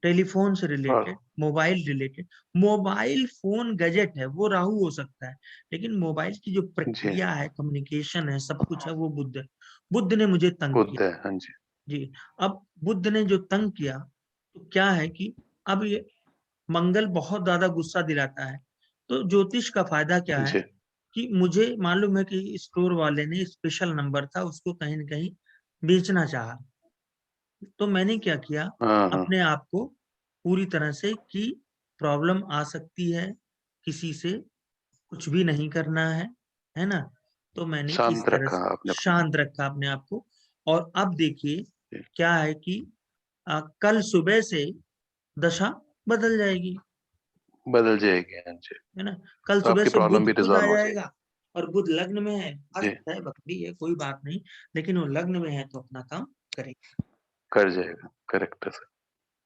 S1: टेलीफोन से
S4: और
S1: related, mobile related, mobile phone gadget है वो राहु हो सकता है, लेकिन मोबाइल की जो
S4: जी
S1: प्रक्रिया है, कम्युनिकेशन है, सब कुछ है, वो बुध है। बुध ने मुझे तंग
S4: बुध
S1: किया
S4: है, हाँ जी
S1: जी। अब बुध ने जो तंग किया, तो क्या है कि अब ये मंगल बहुत ज्यादा गुस्सा दिलाता है। तो ज्योतिष का फायदा क्या है
S4: जी
S1: कि मुझे मालूम है कि स्टोर वाले ने स्पेशल नंबर था, उसको कहीं न कहीं बेचना चाहा। तो मैंने क्या किया,
S4: हाँ हाँ
S1: अपने आप को पूरी तरह से कि प्रॉब्लम आ सकती है, किसी से कुछ भी नहीं करना है ना? तो मैंने इस
S4: शांत
S1: तरह
S4: रखा
S1: से
S4: आपने अपने
S1: शांत रखा अपने आप को। और अब देखिए
S4: जी।
S1: क्या है कि कल सुबह से दशा बदल जाएगी,
S4: बदल जाएगी, हाँ जी,
S1: है ना? कल
S4: तो
S1: सुबह
S4: आपकी
S1: से
S4: प्रॉब्लम
S1: बुध
S4: भी
S1: खुद आ
S4: रिजॉल्व हो जाएगी।
S1: जाएगा, और बुध लग्न में है,
S4: जी
S1: अस्त है, वक्री है, कोई बात नहीं, लेकिन वो लग्न में है तो अपना काम करेगा।
S4: कर जाएगा, करेक्ट है सर।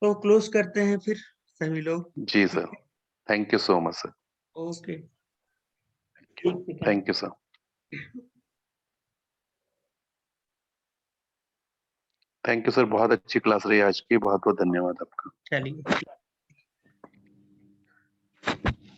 S1: तो क्लोज करते हैं फिर सभी लोग,
S4: जी
S1: ठीक
S4: सर,
S1: है?
S4: Thank you so much sir.
S1: Okay.
S4: Thank you sir. Thank you sir, बहुत अच्छी क्लास रही आज की, बहुत बहुत धन्यवाद आपका।
S1: चलिए।